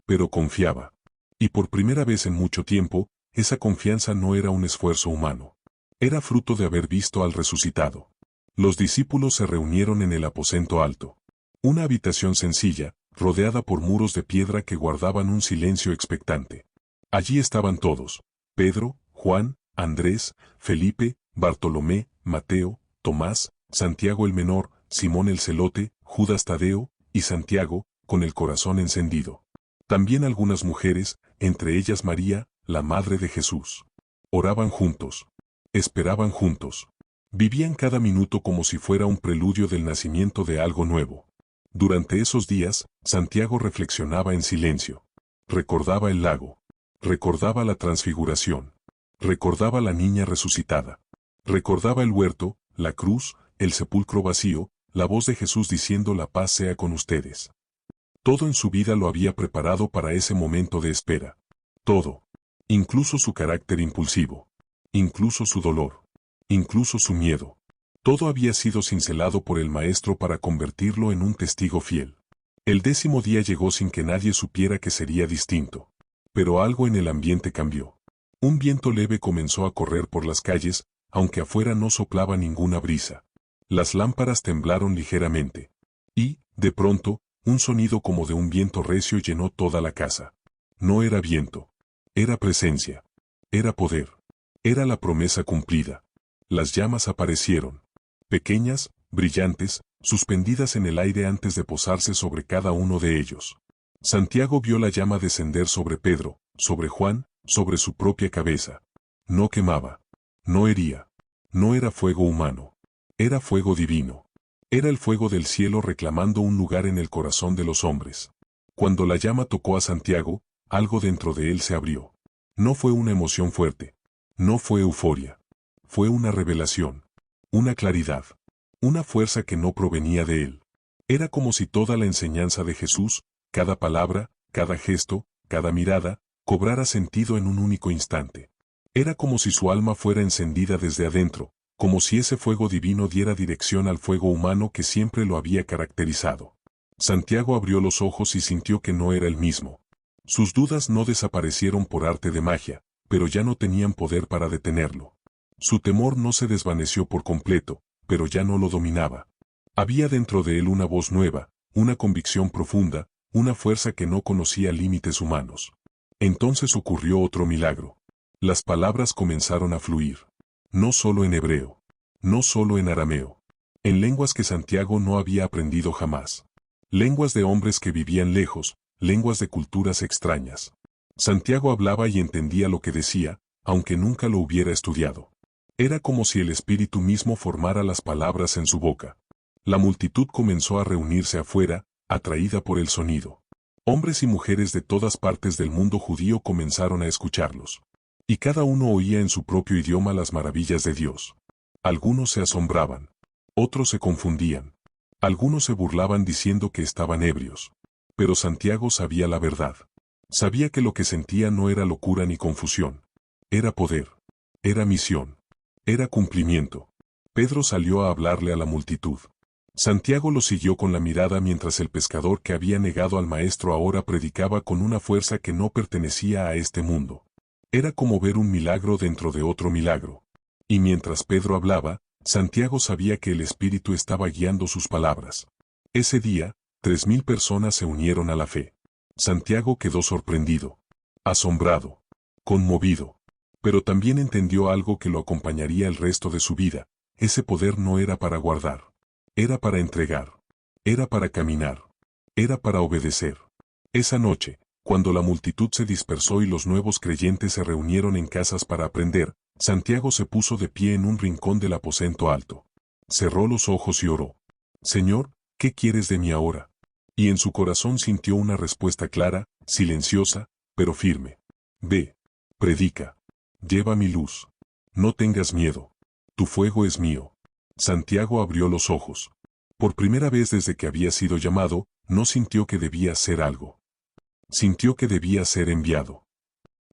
Pero confiaba. Y por primera vez en mucho tiempo, esa confianza no era un esfuerzo humano. Era fruto de haber visto al resucitado. Los discípulos se reunieron en el aposento alto. Una habitación sencilla, rodeada por muros de piedra que guardaban un silencio expectante. Allí estaban todos: Pedro, Juan, Andrés, Felipe, Bartolomé, Mateo, Tomás, Santiago el menor, Simón el celote, Judas Tadeo, y Santiago, con el corazón encendido. También algunas mujeres, entre ellas María, la madre de Jesús. Oraban juntos. Esperaban juntos. Vivían cada minuto como si fuera un preludio del nacimiento de algo nuevo. Durante esos días, Santiago reflexionaba en silencio. Recordaba el lago. Recordaba la transfiguración. Recordaba la niña resucitada. Recordaba el huerto, la cruz, el sepulcro vacío, la voz de Jesús diciendo: la paz sea con ustedes. Todo en su vida lo había preparado para ese momento de espera. Todo. Incluso su carácter impulsivo. Incluso su dolor. Incluso su miedo. Todo había sido cincelado por el Maestro para convertirlo en un testigo fiel. El 10º día llegó sin que nadie supiera que sería distinto. Pero algo en el ambiente cambió. Un viento leve comenzó a correr por las calles, aunque afuera no soplaba ninguna brisa. Las lámparas temblaron ligeramente. Y, de pronto, un sonido como de un viento recio llenó toda la casa. No era viento. Era presencia. Era poder. Era la promesa cumplida. Las llamas aparecieron. Pequeñas, brillantes, suspendidas en el aire antes de posarse sobre cada uno de ellos. Santiago vio la llama descender sobre Pedro, sobre Juan, sobre su propia cabeza. No quemaba. No hería. No era fuego humano. Era fuego divino. Era el fuego del cielo reclamando un lugar en el corazón de los hombres. Cuando la llama tocó a Santiago, algo dentro de él se abrió. No fue una emoción fuerte. No fue euforia. Fue una revelación. Una claridad. Una fuerza que no provenía de él. Era como si toda la enseñanza de Jesús, cada palabra, cada gesto, cada mirada, cobrara sentido en un único instante. Era como si su alma fuera encendida desde adentro, como si ese fuego divino diera dirección al fuego humano que siempre lo había caracterizado. Santiago abrió los ojos y sintió que no era el mismo. Sus dudas no desaparecieron por arte de magia, pero ya no tenían poder para detenerlo. Su temor no se desvaneció por completo, pero ya no lo dominaba. Había dentro de él una voz nueva, una convicción profunda, una fuerza que no conocía límites humanos. Entonces ocurrió otro milagro. Las palabras comenzaron a fluir. No solo en hebreo. No solo en arameo. En lenguas que Santiago no había aprendido jamás. Lenguas de hombres que vivían lejos, lenguas de culturas extrañas. Santiago hablaba y entendía lo que decía, aunque nunca lo hubiera estudiado. Era como si el Espíritu mismo formara las palabras en su boca. La multitud comenzó a reunirse afuera, atraída por el sonido. Hombres y mujeres de todas partes del mundo judío comenzaron a escucharlos. Y cada uno oía en su propio idioma las maravillas de Dios. Algunos se asombraban. Otros se confundían. Algunos se burlaban diciendo que estaban ebrios. Pero Santiago sabía la verdad. Sabía que lo que sentía no era locura ni confusión. Era poder. Era misión. Era cumplimiento. Pedro salió a hablarle a la multitud. Santiago lo siguió con la mirada mientras el pescador que había negado al maestro ahora predicaba con una fuerza que no pertenecía a este mundo. Era como ver un milagro dentro de otro milagro. Y mientras Pedro hablaba, Santiago sabía que el Espíritu estaba guiando sus palabras. Ese día, 3000 personas se unieron a la fe. Santiago quedó sorprendido, asombrado, conmovido. Pero también entendió algo que lo acompañaría el resto de su vida. Ese poder no era para guardar. Era para entregar. Era para caminar. Era para obedecer. Esa noche, cuando la multitud se dispersó y los nuevos creyentes se reunieron en casas para aprender, Santiago se puso de pie en un rincón del aposento alto. Cerró los ojos y oró. Señor, ¿qué quieres de mí ahora? Y en su corazón sintió una respuesta clara, silenciosa, pero firme. Ve, predica. Lleva mi luz. No tengas miedo. Tu fuego es mío. Santiago abrió los ojos. Por primera vez desde que había sido llamado, no sintió que debía hacer algo. Sintió que debía ser enviado.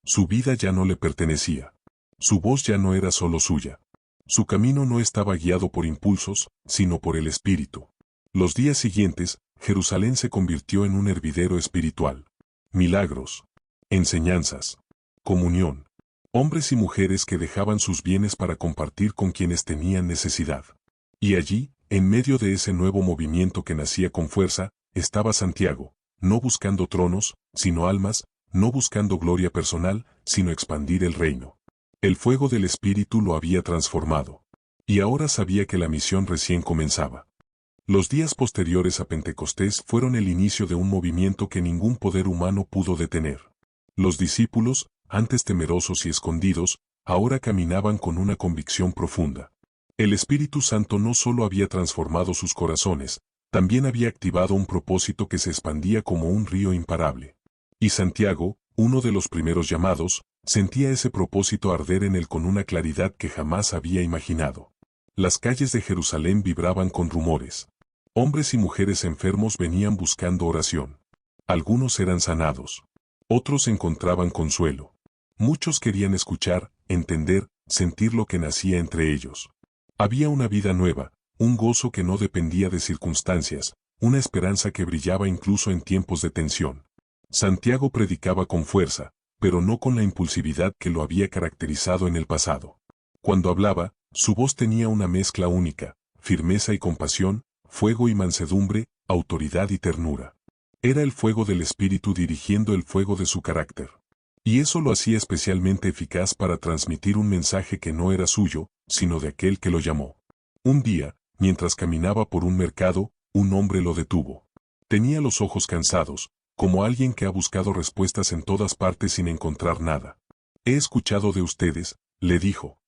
Su vida ya no le pertenecía. Su voz ya no era solo suya. Su camino no estaba guiado por impulsos, sino por el Espíritu. Los días siguientes, Jerusalén se convirtió en un hervidero espiritual. Milagros, enseñanzas, comunión. Hombres y mujeres que dejaban sus bienes para compartir con quienes tenían necesidad. Y allí, en medio de ese nuevo movimiento que nacía con fuerza, estaba Santiago, no buscando tronos, sino almas, no buscando gloria personal, sino expandir el reino. El fuego del Espíritu lo había transformado. Y ahora sabía que la misión recién comenzaba. Los días posteriores a Pentecostés fueron el inicio de un movimiento que ningún poder humano pudo detener. Los discípulos, antes temerosos y escondidos, ahora caminaban con una convicción profunda. El Espíritu Santo no solo había transformado sus corazones, también había activado un propósito que se expandía como un río imparable. Y Santiago, uno de los primeros llamados, sentía ese propósito arder en él con una claridad que jamás había imaginado. Las calles de Jerusalén vibraban con rumores. Hombres y mujeres enfermos venían buscando oración. Algunos eran sanados. Otros encontraban consuelo. Muchos querían escuchar, entender, sentir lo que nacía entre ellos. Había una vida nueva, un gozo que no dependía de circunstancias, una esperanza que brillaba incluso en tiempos de tensión. Santiago predicaba con fuerza, pero no con la impulsividad que lo había caracterizado en el pasado. Cuando hablaba, su voz tenía una mezcla única, firmeza y compasión, fuego y mansedumbre, autoridad y ternura. Era el fuego del Espíritu dirigiendo el fuego de su carácter. Y eso lo hacía especialmente eficaz para transmitir un mensaje que no era suyo, sino de aquel que lo llamó. Un día, mientras caminaba por un mercado, un hombre lo detuvo. Tenía los ojos cansados, como alguien que ha buscado respuestas en todas partes sin encontrar nada. He escuchado de ustedes, le dijo.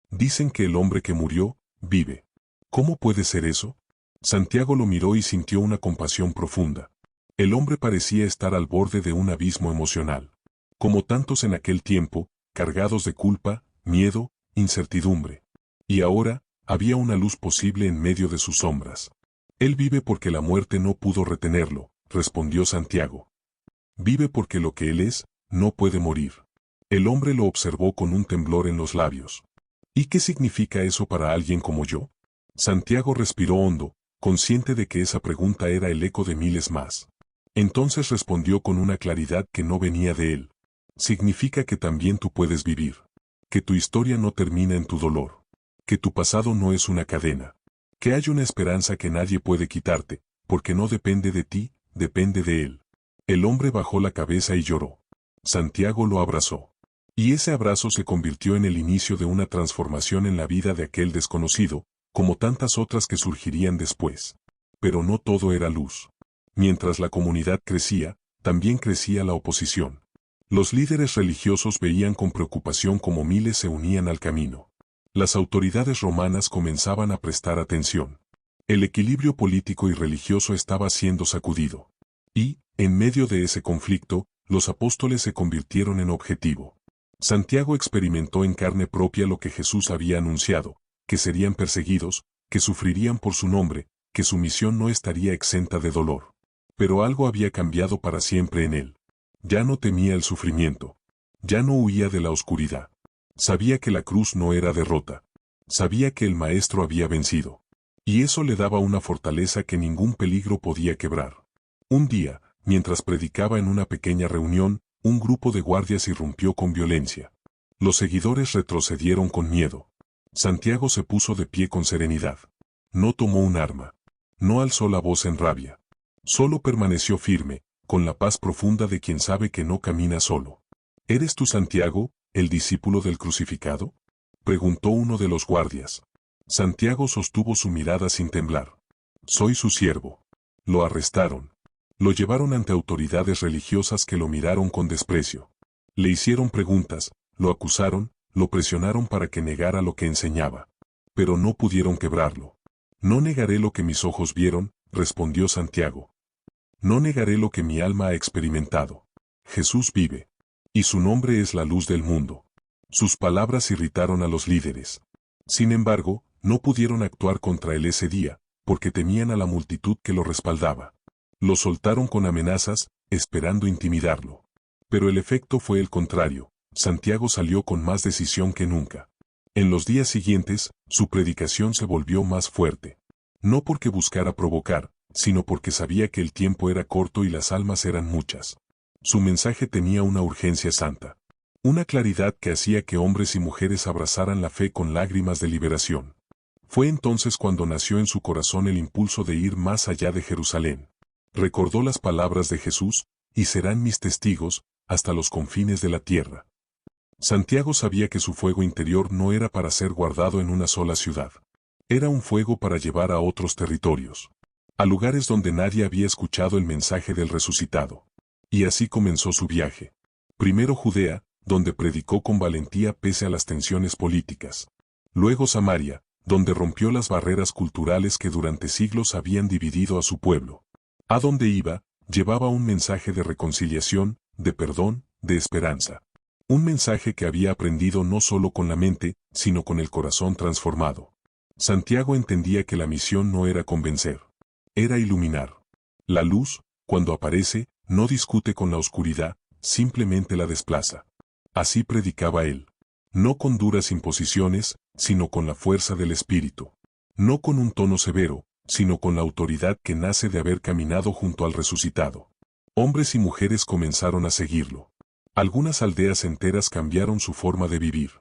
Dicen que el hombre que murió, vive. ¿Cómo puede ser eso? Santiago lo miró y sintió una compasión profunda. El hombre parecía estar al borde de un abismo emocional. Como tantos en aquel tiempo, cargados de culpa, miedo, incertidumbre. Y ahora, había una luz posible en medio de sus sombras. Él vive porque la muerte no pudo retenerlo, respondió Santiago. Vive porque lo que él es, no puede morir. El hombre lo observó con un temblor en los labios. ¿Y qué significa eso para alguien como yo? Santiago respiró hondo, consciente de que esa pregunta era el eco de miles más. Entonces respondió con una claridad que no venía de él. Significa que también tú puedes vivir. Que tu historia no termina en tu dolor. Que tu pasado no es una cadena. Que hay una esperanza que nadie puede quitarte, porque no depende de ti, depende de él. El hombre bajó la cabeza y lloró. Santiago lo abrazó. Y ese abrazo se convirtió en el inicio de una transformación en la vida de aquel desconocido, como tantas otras que surgirían después. Pero no todo era luz. Mientras la comunidad crecía, también crecía la oposición. Los líderes religiosos veían con preocupación cómo miles se unían al camino. Las autoridades romanas comenzaban a prestar atención. El equilibrio político y religioso estaba siendo sacudido. Y, en medio de ese conflicto, los apóstoles se convirtieron en objetivo. Santiago experimentó en carne propia lo que Jesús había anunciado, que serían perseguidos, que sufrirían por su nombre, que su misión no estaría exenta de dolor. Pero algo había cambiado para siempre en él. Ya no temía el sufrimiento. Ya no huía de la oscuridad. Sabía que la cruz no era derrota. Sabía que el Maestro había vencido. Y eso le daba una fortaleza que ningún peligro podía quebrar. Un día, mientras predicaba en una pequeña reunión, un grupo de guardias irrumpió con violencia. Los seguidores retrocedieron con miedo. Santiago se puso de pie con serenidad. No tomó un arma. No alzó la voz en rabia. Solo permaneció firme, con la paz profunda de quien sabe que no camina solo. ¿Eres tú Santiago, el discípulo del crucificado?, preguntó uno de los guardias. Santiago sostuvo su mirada sin temblar. Soy su siervo. Lo arrestaron. Lo llevaron ante autoridades religiosas que lo miraron con desprecio. Le hicieron preguntas, lo acusaron, lo presionaron para que negara lo que enseñaba. Pero no pudieron quebrarlo. No negaré lo que mis ojos vieron, respondió Santiago. No negaré lo que mi alma ha experimentado. Jesús vive. Y su nombre es la luz del mundo. Sus palabras irritaron a los líderes. Sin embargo, no pudieron actuar contra él ese día, porque temían a la multitud que lo respaldaba. Lo soltaron con amenazas, esperando intimidarlo. Pero el efecto fue el contrario. Santiago salió con más decisión que nunca. En los días siguientes, su predicación se volvió más fuerte. No porque buscara provocar, sino porque sabía que el tiempo era corto y las almas eran muchas. Su mensaje tenía una urgencia santa. Una claridad que hacía que hombres y mujeres abrazaran la fe con lágrimas de liberación. Fue entonces cuando nació en su corazón el impulso de ir más allá de Jerusalén. Recordó las palabras de Jesús, y serán mis testigos, hasta los confines de la tierra. Santiago sabía que su fuego interior no era para ser guardado en una sola ciudad. Era un fuego para llevar a otros territorios. A lugares donde nadie había escuchado el mensaje del resucitado. Y así comenzó su viaje. Primero Judea, donde predicó con valentía pese a las tensiones políticas. Luego Samaria, donde rompió las barreras culturales que durante siglos habían dividido a su pueblo. A donde iba, llevaba un mensaje de reconciliación, de perdón, de esperanza. Un mensaje que había aprendido no solo con la mente, sino con el corazón transformado. Santiago entendía que la misión no era convencer. Era iluminar. La luz, cuando aparece, no discute con la oscuridad, simplemente la desplaza. Así predicaba él. No con duras imposiciones, sino con la fuerza del Espíritu. No con un tono severo, sino con la autoridad que nace de haber caminado junto al resucitado. Hombres y mujeres comenzaron a seguirlo. Algunas aldeas enteras cambiaron su forma de vivir.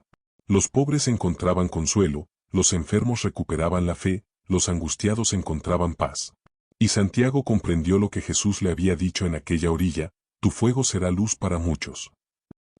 Los pobres encontraban consuelo, los enfermos recuperaban la fe, los angustiados encontraban paz. Y Santiago comprendió lo que Jesús le había dicho en aquella orilla: tu fuego será luz para muchos.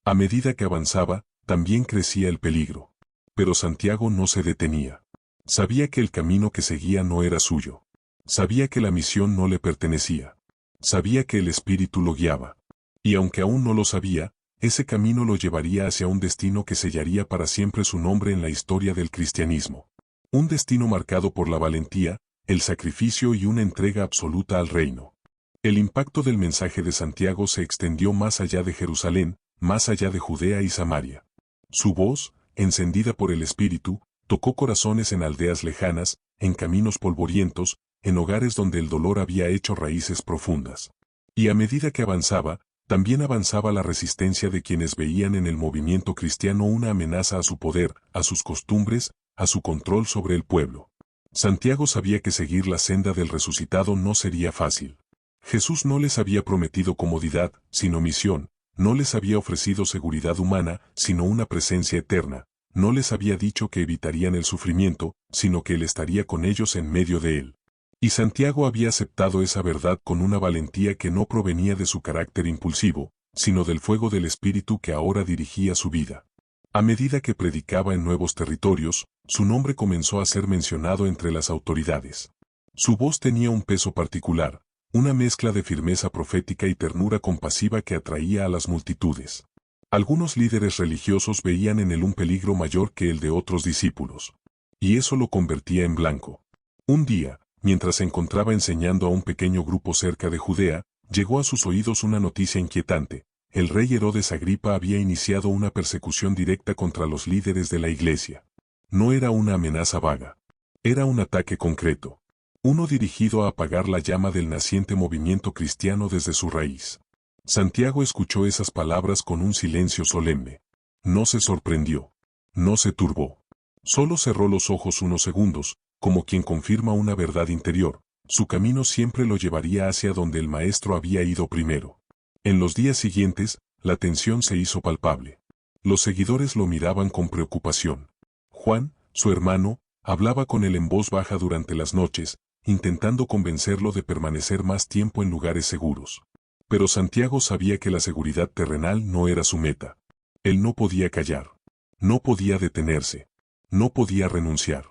A medida que avanzaba, también crecía el peligro. Pero Santiago no se detenía. Sabía que el camino que seguía no era suyo. Sabía que la misión no le pertenecía. Sabía que el Espíritu lo guiaba. Y aunque aún no lo sabía, ese camino lo llevaría hacia un destino que sellaría para siempre su nombre en la historia del cristianismo. Un destino marcado por la valentía, el sacrificio y una entrega absoluta al reino. El impacto del mensaje de Santiago se extendió más allá de Jerusalén, más allá de Judea y Samaria. Su voz, encendida por el Espíritu, tocó corazones en aldeas lejanas, en caminos polvorientos, en hogares donde el dolor había hecho raíces profundas. Y a medida que avanzaba, también avanzaba la resistencia de quienes veían en el movimiento cristiano una amenaza a su poder, a sus costumbres, a su control sobre el pueblo. Santiago sabía que seguir la senda del resucitado no sería fácil. Jesús no les había prometido comodidad, sino misión. No les había ofrecido seguridad humana, sino una presencia eterna. No les había dicho que evitarían el sufrimiento, sino que Él estaría con ellos en medio de él. Y Santiago había aceptado esa verdad con una valentía que no provenía de su carácter impulsivo, sino del fuego del Espíritu que ahora dirigía su vida. A medida que predicaba en nuevos territorios, su nombre comenzó a ser mencionado entre las autoridades. Su voz tenía un peso particular, una mezcla de firmeza profética y ternura compasiva que atraía a las multitudes. Algunos líderes religiosos veían en él un peligro mayor que el de otros discípulos. Y eso lo convertía en blanco. Un día, mientras se encontraba enseñando a un pequeño grupo cerca de Judea, llegó a sus oídos una noticia inquietante. El rey Herodes Agripa había iniciado una persecución directa contra los líderes de la iglesia. No era una amenaza vaga. Era un ataque concreto. Uno dirigido a apagar la llama del naciente movimiento cristiano desde su raíz. Santiago escuchó esas palabras con un silencio solemne. No se sorprendió. No se turbó. Solo cerró los ojos unos segundos, como quien confirma una verdad interior. Su camino siempre lo llevaría hacia donde el maestro había ido primero. En los días siguientes, la tensión se hizo palpable. Los seguidores lo miraban con preocupación. Juan, su hermano, hablaba con él en voz baja durante las noches, intentando convencerlo de permanecer más tiempo en lugares seguros. Pero Santiago sabía que la seguridad terrenal no era su meta. Él no podía callar. No podía detenerse. No podía renunciar.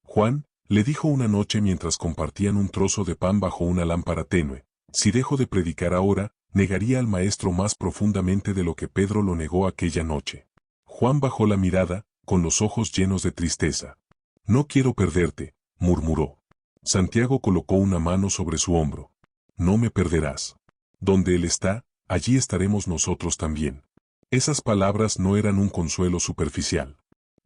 Juan, le dijo una noche mientras compartían un trozo de pan bajo una lámpara tenue, si dejo de predicar ahora, negaría al maestro más profundamente de lo que Pedro lo negó aquella noche. Juan bajó la mirada, con los ojos llenos de tristeza. No quiero perderte, murmuró. Santiago colocó una mano sobre su hombro. No me perderás. Donde él está, allí estaremos nosotros también. Esas palabras no eran un consuelo superficial.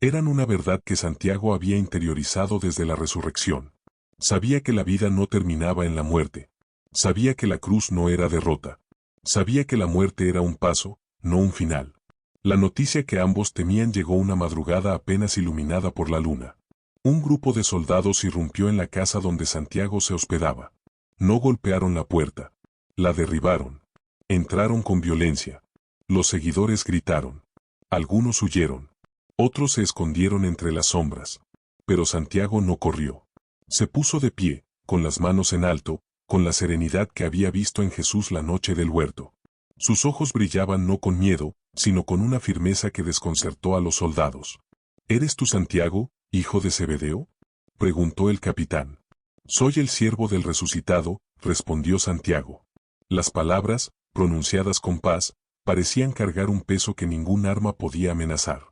Eran una verdad que Santiago había interiorizado desde la resurrección. Sabía que la vida no terminaba en la muerte. Sabía que la cruz no era derrota. Sabía que la muerte era un paso, no un final. La noticia que ambos temían llegó una madrugada apenas iluminada por la luna. Un grupo de soldados irrumpió en la casa donde Santiago se hospedaba. No golpearon la puerta. La derribaron. Entraron con violencia. Los seguidores gritaron. Algunos huyeron. Otros se escondieron entre las sombras. Pero Santiago no corrió. Se puso de pie, con las manos en alto, con la serenidad que había visto en Jesús la noche del huerto. Sus ojos brillaban no con miedo, sino con una firmeza que desconcertó a los soldados. ¿Eres tú Santiago, hijo de Zebedeo?, preguntó el capitán. Soy el siervo del resucitado, respondió Santiago. Las palabras, pronunciadas con paz, parecían cargar un peso que ningún arma podía amenazar.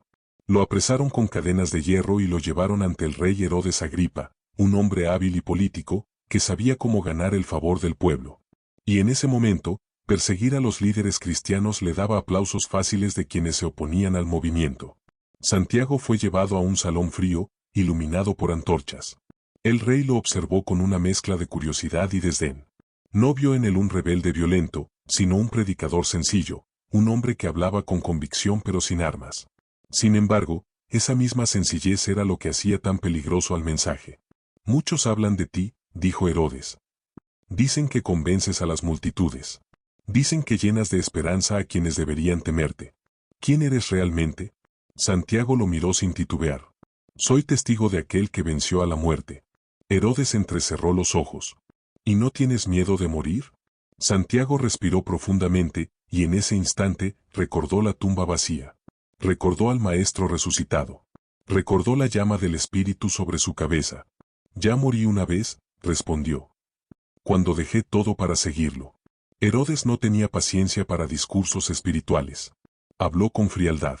Lo apresaron con cadenas de hierro y lo llevaron ante el rey Herodes Agripa, un hombre hábil y político, que sabía cómo ganar el favor del pueblo. Y en ese momento, perseguir a los líderes cristianos le daba aplausos fáciles de quienes se oponían al movimiento. Santiago fue llevado a un salón frío, iluminado por antorchas. El rey lo observó con una mezcla de curiosidad y desdén. No vio en él un rebelde violento, sino un predicador sencillo, un hombre que hablaba con convicción pero sin armas. Sin embargo, esa misma sencillez era lo que hacía tan peligroso al mensaje. Muchos hablan de ti, dijo Herodes. Dicen que convences a las multitudes. Dicen que llenas de esperanza a quienes deberían temerte. ¿Quién eres realmente? Santiago lo miró sin titubear. Soy testigo de aquel que venció a la muerte. Herodes entrecerró los ojos. ¿Y no tienes miedo de morir? Santiago respiró profundamente, y en ese instante, recordó la tumba vacía. Recordó al Maestro resucitado. Recordó la llama del Espíritu sobre su cabeza. Ya morí una vez, respondió. Cuando dejé todo para seguirlo. Herodes no tenía paciencia para discursos espirituales. Habló con frialdad.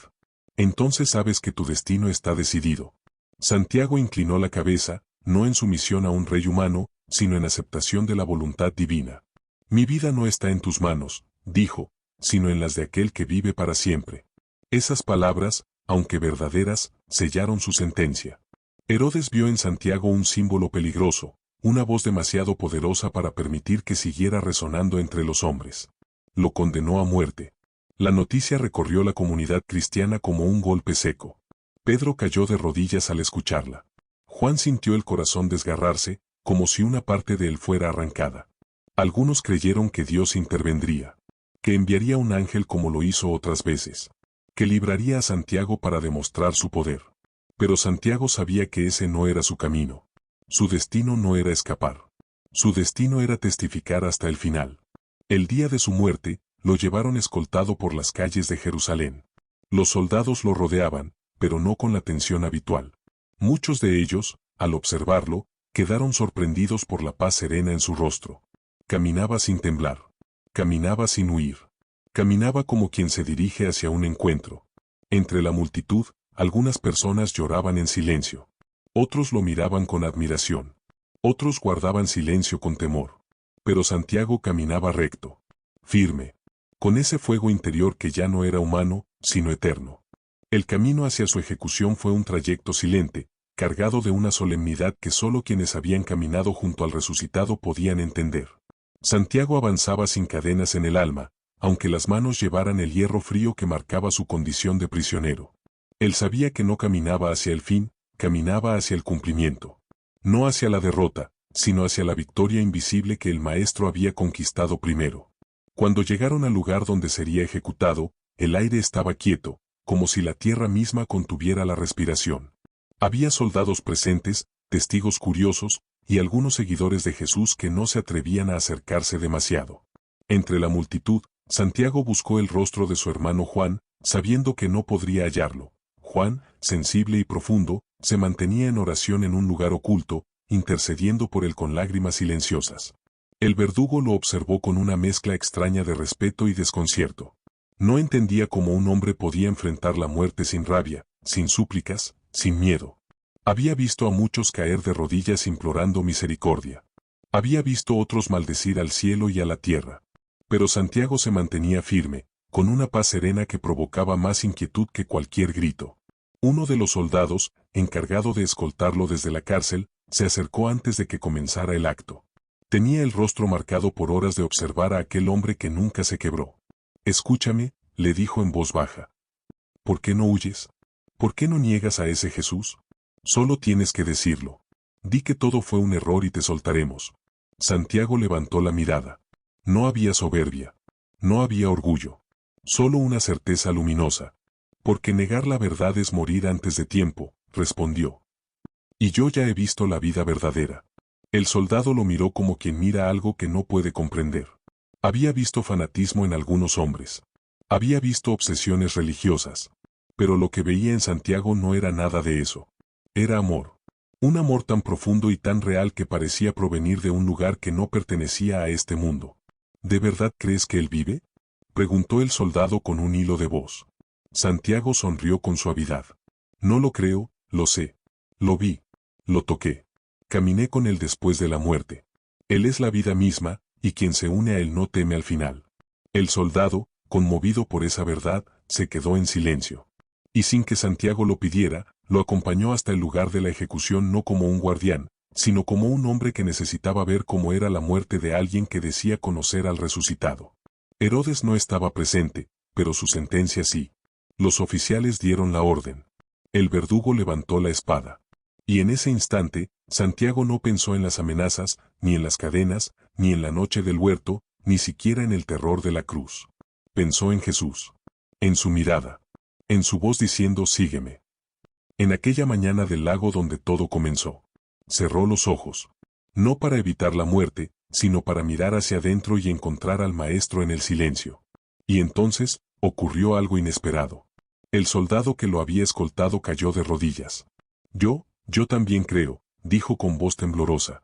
Entonces sabes que tu destino está decidido. Santiago inclinó la cabeza, no en sumisión a un rey humano, sino en aceptación de la voluntad divina. Mi vida no está en tus manos, dijo, sino en las de aquel que vive para siempre. Esas palabras, aunque verdaderas, sellaron su sentencia. Herodes vio en Santiago un símbolo peligroso, una voz demasiado poderosa para permitir que siguiera resonando entre los hombres. Lo condenó a muerte. La noticia recorrió la comunidad cristiana como un golpe seco. Pedro cayó de rodillas al escucharla. Juan sintió el corazón desgarrarse, como si una parte de él fuera arrancada. Algunos creyeron que Dios intervendría, que enviaría un ángel como lo hizo otras veces, que libraría a Santiago para demostrar su poder. Pero Santiago sabía que ese no era su camino. Su destino no era escapar. Su destino era testificar hasta el final. El día de su muerte, lo llevaron escoltado por las calles de Jerusalén. Los soldados lo rodeaban, pero no con la tensión habitual. Muchos de ellos, al observarlo, quedaron sorprendidos por la paz serena en su rostro. Caminaba sin temblar. Caminaba sin huir. Caminaba como quien se dirige hacia un encuentro. Entre la multitud, algunas personas lloraban en silencio. Otros lo miraban con admiración. Otros guardaban silencio con temor. Pero Santiago caminaba recto, firme, con ese fuego interior que ya no era humano, sino eterno. El camino hacia su ejecución fue un trayecto silente, cargado de una solemnidad que solo quienes habían caminado junto al resucitado podían entender. Santiago avanzaba sin cadenas en el alma, aunque las manos llevaran el hierro frío que marcaba su condición de prisionero. Él sabía que no caminaba hacia el fin, caminaba hacia el cumplimiento. no hacia la derrota, sino hacia la victoria invisible que el maestro había conquistado primero. Cuando llegaron al lugar donde sería ejecutado, el aire estaba quieto, como si la tierra misma contuviera la respiración. Había soldados presentes, testigos curiosos, y algunos seguidores de Jesús que no se atrevían a acercarse demasiado. Entre la multitud, Santiago buscó el rostro de su hermano Juan, sabiendo que no podría hallarlo. Juan, sensible y profundo, se mantenía en oración en un lugar oculto, intercediendo por él con lágrimas silenciosas. El verdugo lo observó con una mezcla extraña de respeto y desconcierto. No entendía cómo un hombre podía enfrentar la muerte sin rabia, sin súplicas, sin miedo. Había visto a muchos caer de rodillas implorando misericordia. Había visto otros maldecir al cielo y a la tierra. Pero Santiago se mantenía firme, con una paz serena que provocaba más inquietud que cualquier grito. Uno de los soldados, encargado de escoltarlo desde la cárcel, se acercó antes de que comenzara el acto. Tenía el rostro marcado por horas de observar a aquel hombre que nunca se quebró. «Escúchame», le dijo en voz baja. «¿Por qué no huyes? ¿Por qué no niegas a ese Jesús? Solo tienes que decirlo. Di que todo fue un error y te soltaremos». Santiago levantó la mirada. No había soberbia. No había orgullo. Solo una certeza luminosa. «Porque negar la verdad es morir antes de tiempo», respondió. «Y yo ya he visto la vida verdadera». El soldado lo miró como quien mira algo que no puede comprender. Había visto fanatismo en algunos hombres. Había visto obsesiones religiosas. Pero lo que veía en Santiago no era nada de eso. Era amor. Un amor tan profundo y tan real que parecía provenir de un lugar que no pertenecía a este mundo. «¿De verdad crees que él vive?», preguntó el soldado con un hilo de voz. Santiago sonrió con suavidad. «No lo creo, lo sé. Lo vi. Lo toqué. Caminé con él después de la muerte. Él es la vida misma, y quien se une a él no teme al final». El soldado, conmovido por esa verdad, se quedó en silencio. Y sin que Santiago lo pidiera, lo acompañó hasta el lugar de la ejecución no como un guardián, sino como un hombre que necesitaba ver cómo era la muerte de alguien que decía conocer al resucitado. Herodes no estaba presente, pero su sentencia sí. Los oficiales dieron la orden. El verdugo levantó la espada. Y en ese instante, Santiago no pensó en las amenazas, ni en las cadenas, ni en la noche del huerto, ni siquiera en el terror de la cruz. Pensó en Jesús. En su mirada. En su voz diciendo «sígueme». En aquella mañana del lago donde todo comenzó. Cerró los ojos. No para evitar la muerte, sino para mirar hacia adentro y encontrar al maestro en el silencio. Y entonces, ocurrió algo inesperado. El soldado que lo había escoltado cayó de rodillas. Yo también creo», dijo con voz temblorosa.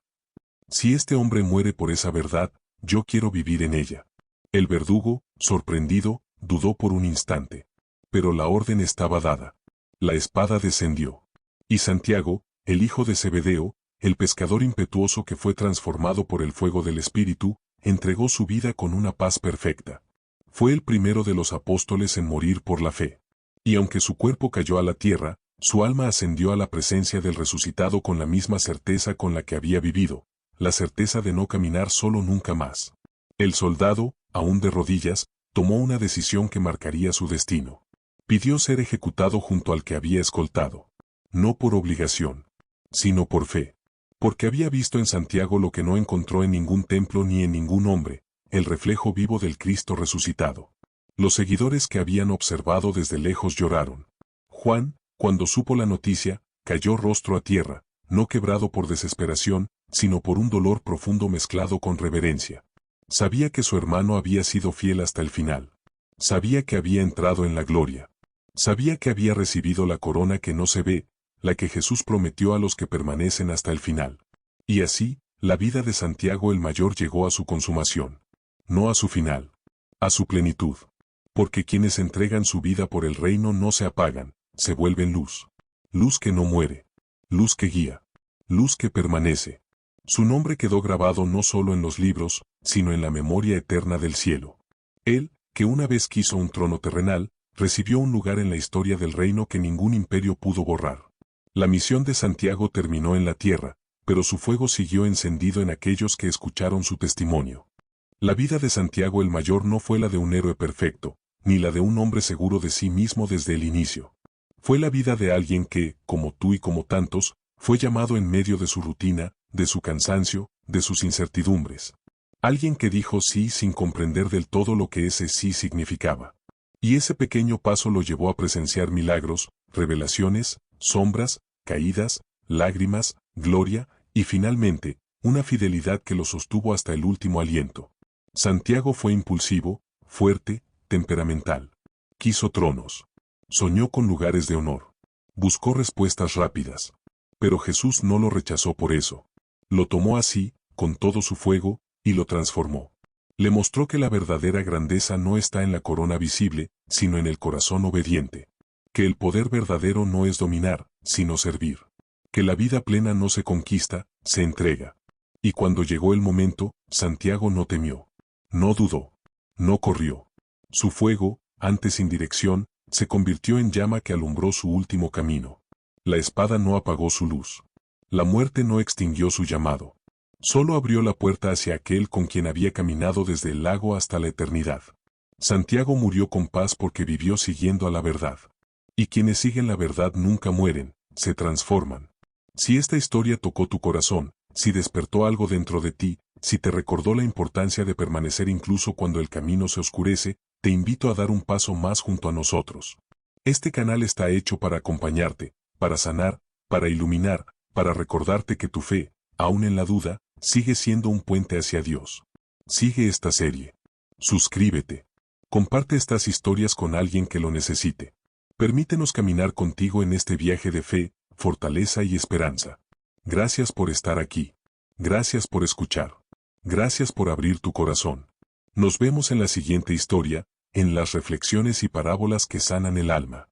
«Si este hombre muere por esa verdad, yo quiero vivir en ella». El verdugo, sorprendido, dudó por un instante. Pero la orden estaba dada. La espada descendió. Y Santiago, el hijo de Zebedeo, el pescador impetuoso que fue transformado por el fuego del Espíritu, entregó su vida con una paz perfecta. Fue el primero de los apóstoles en morir por la fe. Y aunque su cuerpo cayó a la tierra, su alma ascendió a la presencia del resucitado con la misma certeza con la que había vivido, la certeza de no caminar solo nunca más. El soldado, aún de rodillas, tomó una decisión que marcaría su destino. Pidió ser ejecutado junto al que había escoltado. No por obligación, sino por fe. Porque había visto en Santiago lo que no encontró en ningún templo ni en ningún hombre, el reflejo vivo del Cristo resucitado. Los seguidores que habían observado desde lejos lloraron. Juan, cuando supo la noticia, cayó rostro a tierra, no quebrado por desesperación, sino por un dolor profundo mezclado con reverencia. Sabía que su hermano había sido fiel hasta el final. Sabía que había entrado en la gloria. Sabía que había recibido la corona que no se ve, la que Jesús prometió a los que permanecen hasta el final. Y así, la vida de Santiago el Mayor llegó a su consumación. No a su final. A su plenitud. Porque quienes entregan su vida por el reino no se apagan, se vuelven luz. Luz que no muere. Luz que guía. Luz que permanece. Su nombre quedó grabado no solo en los libros, sino en la memoria eterna del cielo. Él, que una vez quiso un trono terrenal, recibió un lugar en la historia del reino que ningún imperio pudo borrar. La misión de Santiago terminó en la tierra, pero su fuego siguió encendido en aquellos que escucharon su testimonio. La vida de Santiago el Mayor no fue la de un héroe perfecto, ni la de un hombre seguro de sí mismo desde el inicio. Fue la vida de alguien que, como tú y como tantos, Fue llamado en medio de su rutina, de su cansancio, de sus incertidumbres. Alguien que dijo sí sin comprender del todo lo que ese sí significaba. Y ese pequeño paso lo llevó a presenciar milagros, revelaciones, sombras, caídas, lágrimas, gloria, y finalmente, una fidelidad que lo sostuvo hasta el último aliento. Santiago fue impulsivo, fuerte, temperamental. Quiso tronos. Soñó con lugares de honor. Buscó respuestas rápidas. Pero Jesús no lo rechazó por eso. Lo tomó así, con todo su fuego, y lo transformó. Le mostró que la verdadera grandeza no está en la corona visible, sino en el corazón obediente. Que el poder verdadero no es dominar, sino servir. Que la vida plena no se conquista, se entrega. Y cuando llegó el momento, Santiago no temió. No dudó. No corrió. Su fuego, antes sin dirección, se convirtió en llama que alumbró su último camino. La espada no apagó su luz. La muerte no extinguió su llamado. Solo abrió la puerta hacia aquel con quien había caminado desde el lago hasta la eternidad. Santiago murió con paz porque vivió siguiendo a la verdad. Y quienes siguen la verdad nunca mueren, se transforman. Si esta historia tocó tu corazón, si despertó algo dentro de ti, si te recordó la importancia de permanecer incluso cuando el camino se oscurece, te invito a dar un paso más junto a nosotros. Este canal está hecho para acompañarte, para sanar, para iluminar, para recordarte que tu fe, aun en la duda, sigue siendo un puente hacia Dios. Sigue esta serie. Suscríbete. Comparte estas historias con alguien que lo necesite. Permítenos caminar contigo en este viaje de fe, fortaleza y esperanza. Gracias por estar aquí. Gracias por escuchar. Gracias por abrir tu corazón. Nos vemos en la siguiente historia, en las reflexiones y parábolas que sanan el alma.